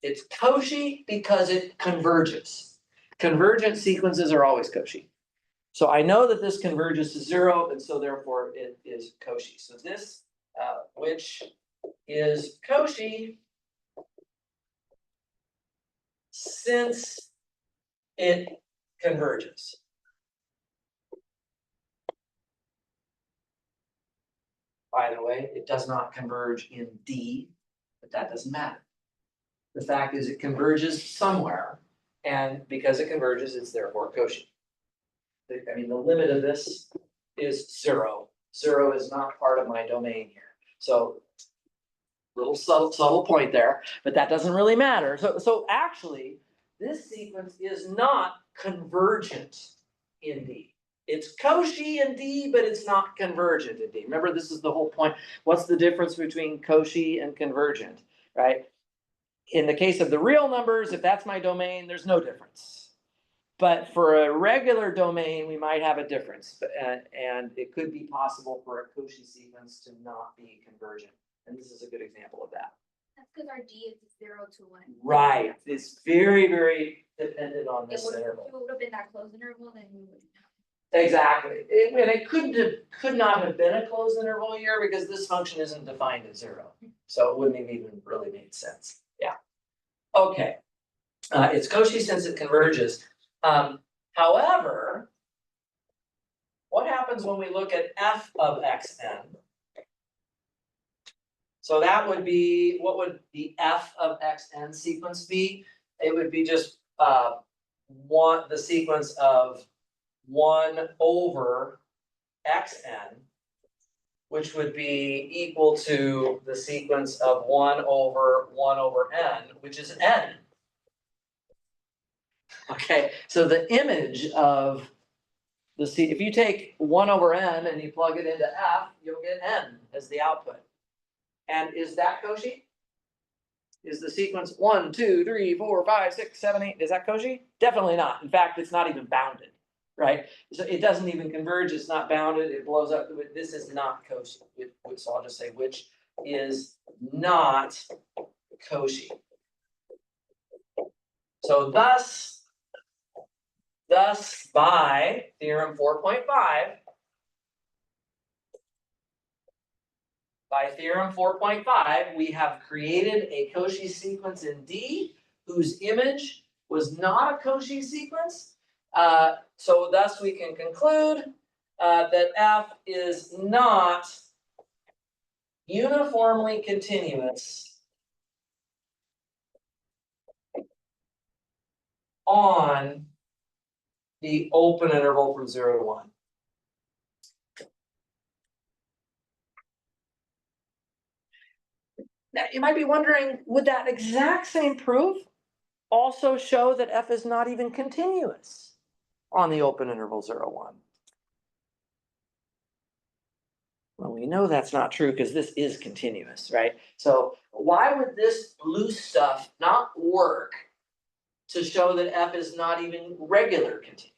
Speaker 1: It's Cauchy because it converges. Convergent sequences are always Cauchy. So I know that this converges to 0, and so therefore it is Cauchy. So this, which is Cauchy, since it converges. By the way, it does not converge in D, but that doesn't matter. The fact is it converges somewhere, and because it converges, it's therefore Cauchy. I mean, the limit of this is 0. 0 is not part of my domain here. So little subtle point there, but that doesn't really matter. So actually, this sequence is not convergent in D. It's Cauchy in D, but it's not convergent in D. Remember, this is the whole point. What's the difference between Cauchy and convergent, right? In the case of the real numbers, if that's my domain, there's no difference. But for a regular domain, we might have a difference, and it could be possible for a Cauchy sequence to not be convergent. And this is a good example of that.
Speaker 7: That's because our D is 0 to 1.
Speaker 1: Right, it's very, very dependent on
Speaker 7: It
Speaker 1: this
Speaker 7: would,
Speaker 1: interval.
Speaker 7: if it would have been that closed interval, then we wouldn't have.
Speaker 1: Exactly, and it could not have been a closed interval here because this function isn't defined as 0. So it wouldn't have even really made sense, yeah. Okay, it's Cauchy since it converges. However, what happens when we look at f of xn? So that would be, what would the f of xn sequence be? It would be just the sequence of 1 over xn, which would be equal to the sequence of 1 over n, which is n. Okay, so the image of the if you take 1 over n and you plug it into f, you'll get n as the output. And is that Cauchy? Is the sequence 1, 2, 3, 4, 5, 6, 7, 8, is that Cauchy? Definitely not. In fact, it's not even bounded, right? So it doesn't even converge, it's not bounded, it blows up. This is not Cauchy. So I'll just say which is not Cauchy. So thus by theorem 4.5, we have created a Cauchy sequence in D whose image was not a Cauchy sequence, So thus we can conclude that F is not uniformly continuous on the open interval from 0 to 1. Now, you might be wondering, would that exact same proof also show that F is not even continuous on the open interval 0, 1? Well, we know that's not true because this is continuous, right? So why would this blue stuff not work to show that F is not even regular continuous?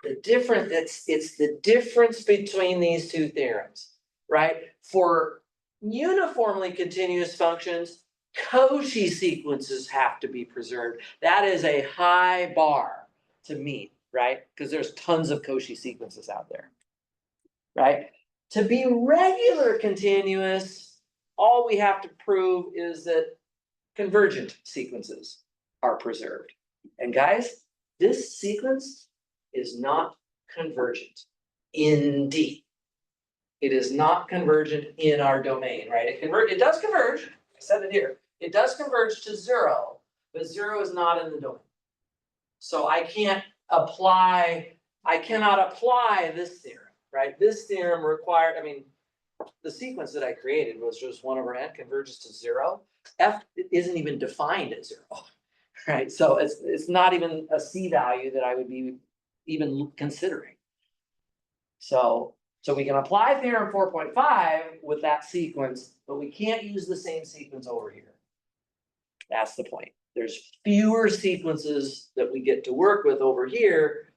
Speaker 1: It's the difference between these two theorems, right? For uniformly continuous functions, Cauchy sequences have to be preserved. That is a high bar to meet, right? Because there's tons of Cauchy sequences out there, right? To be regular continuous, all we have to prove is that convergent sequences are preserved. And guys, this sequence is not convergent in D. It is not convergent in our domain, right? It does converge, I said it here, it does converge to 0, but 0 is not in the domain. So I cannot apply this theorem, right? This theorem required, the sequence that I created was just 1 over n converges to 0. F isn't even defined as 0, right? So it's not even a C value that I would be even considering. So we can apply theorem 4.5 with that sequence, but we can't use the same sequence over here. That's the point. There's fewer sequences that we get to work with over here,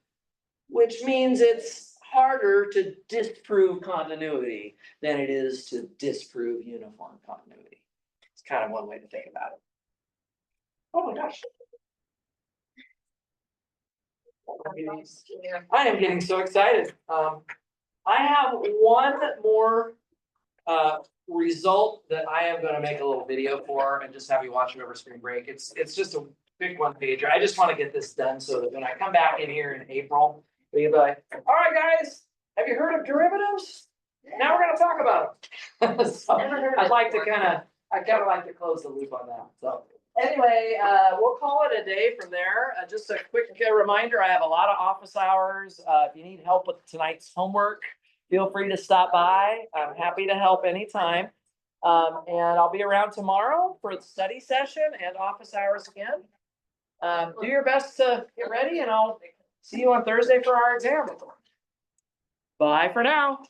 Speaker 1: which means it's harder to disprove continuity than it is to disprove uniform continuity. It's kind of one way to think about it. Oh my gosh. I am getting so excited. I have one more result that I am gonna make a little video for and just have you watch it over spring break. It's just a quick 1-pager. I just wanna get this done so that when I come back in here in April, we can be like, all right, guys, have you heard of derivatives? Now we're gonna talk about them. So I'd like to I kind of like to close the loop on that, so. Anyway, we'll call it a day from there. Just a quick reminder, I have a lot of office hours. If you need help with tonight's homework, feel free to stop by. I'm happy to help anytime. And I'll be around tomorrow for the study session and office hours again. Do your best to get ready and I'll see you on Thursday for our exam. Bye for now.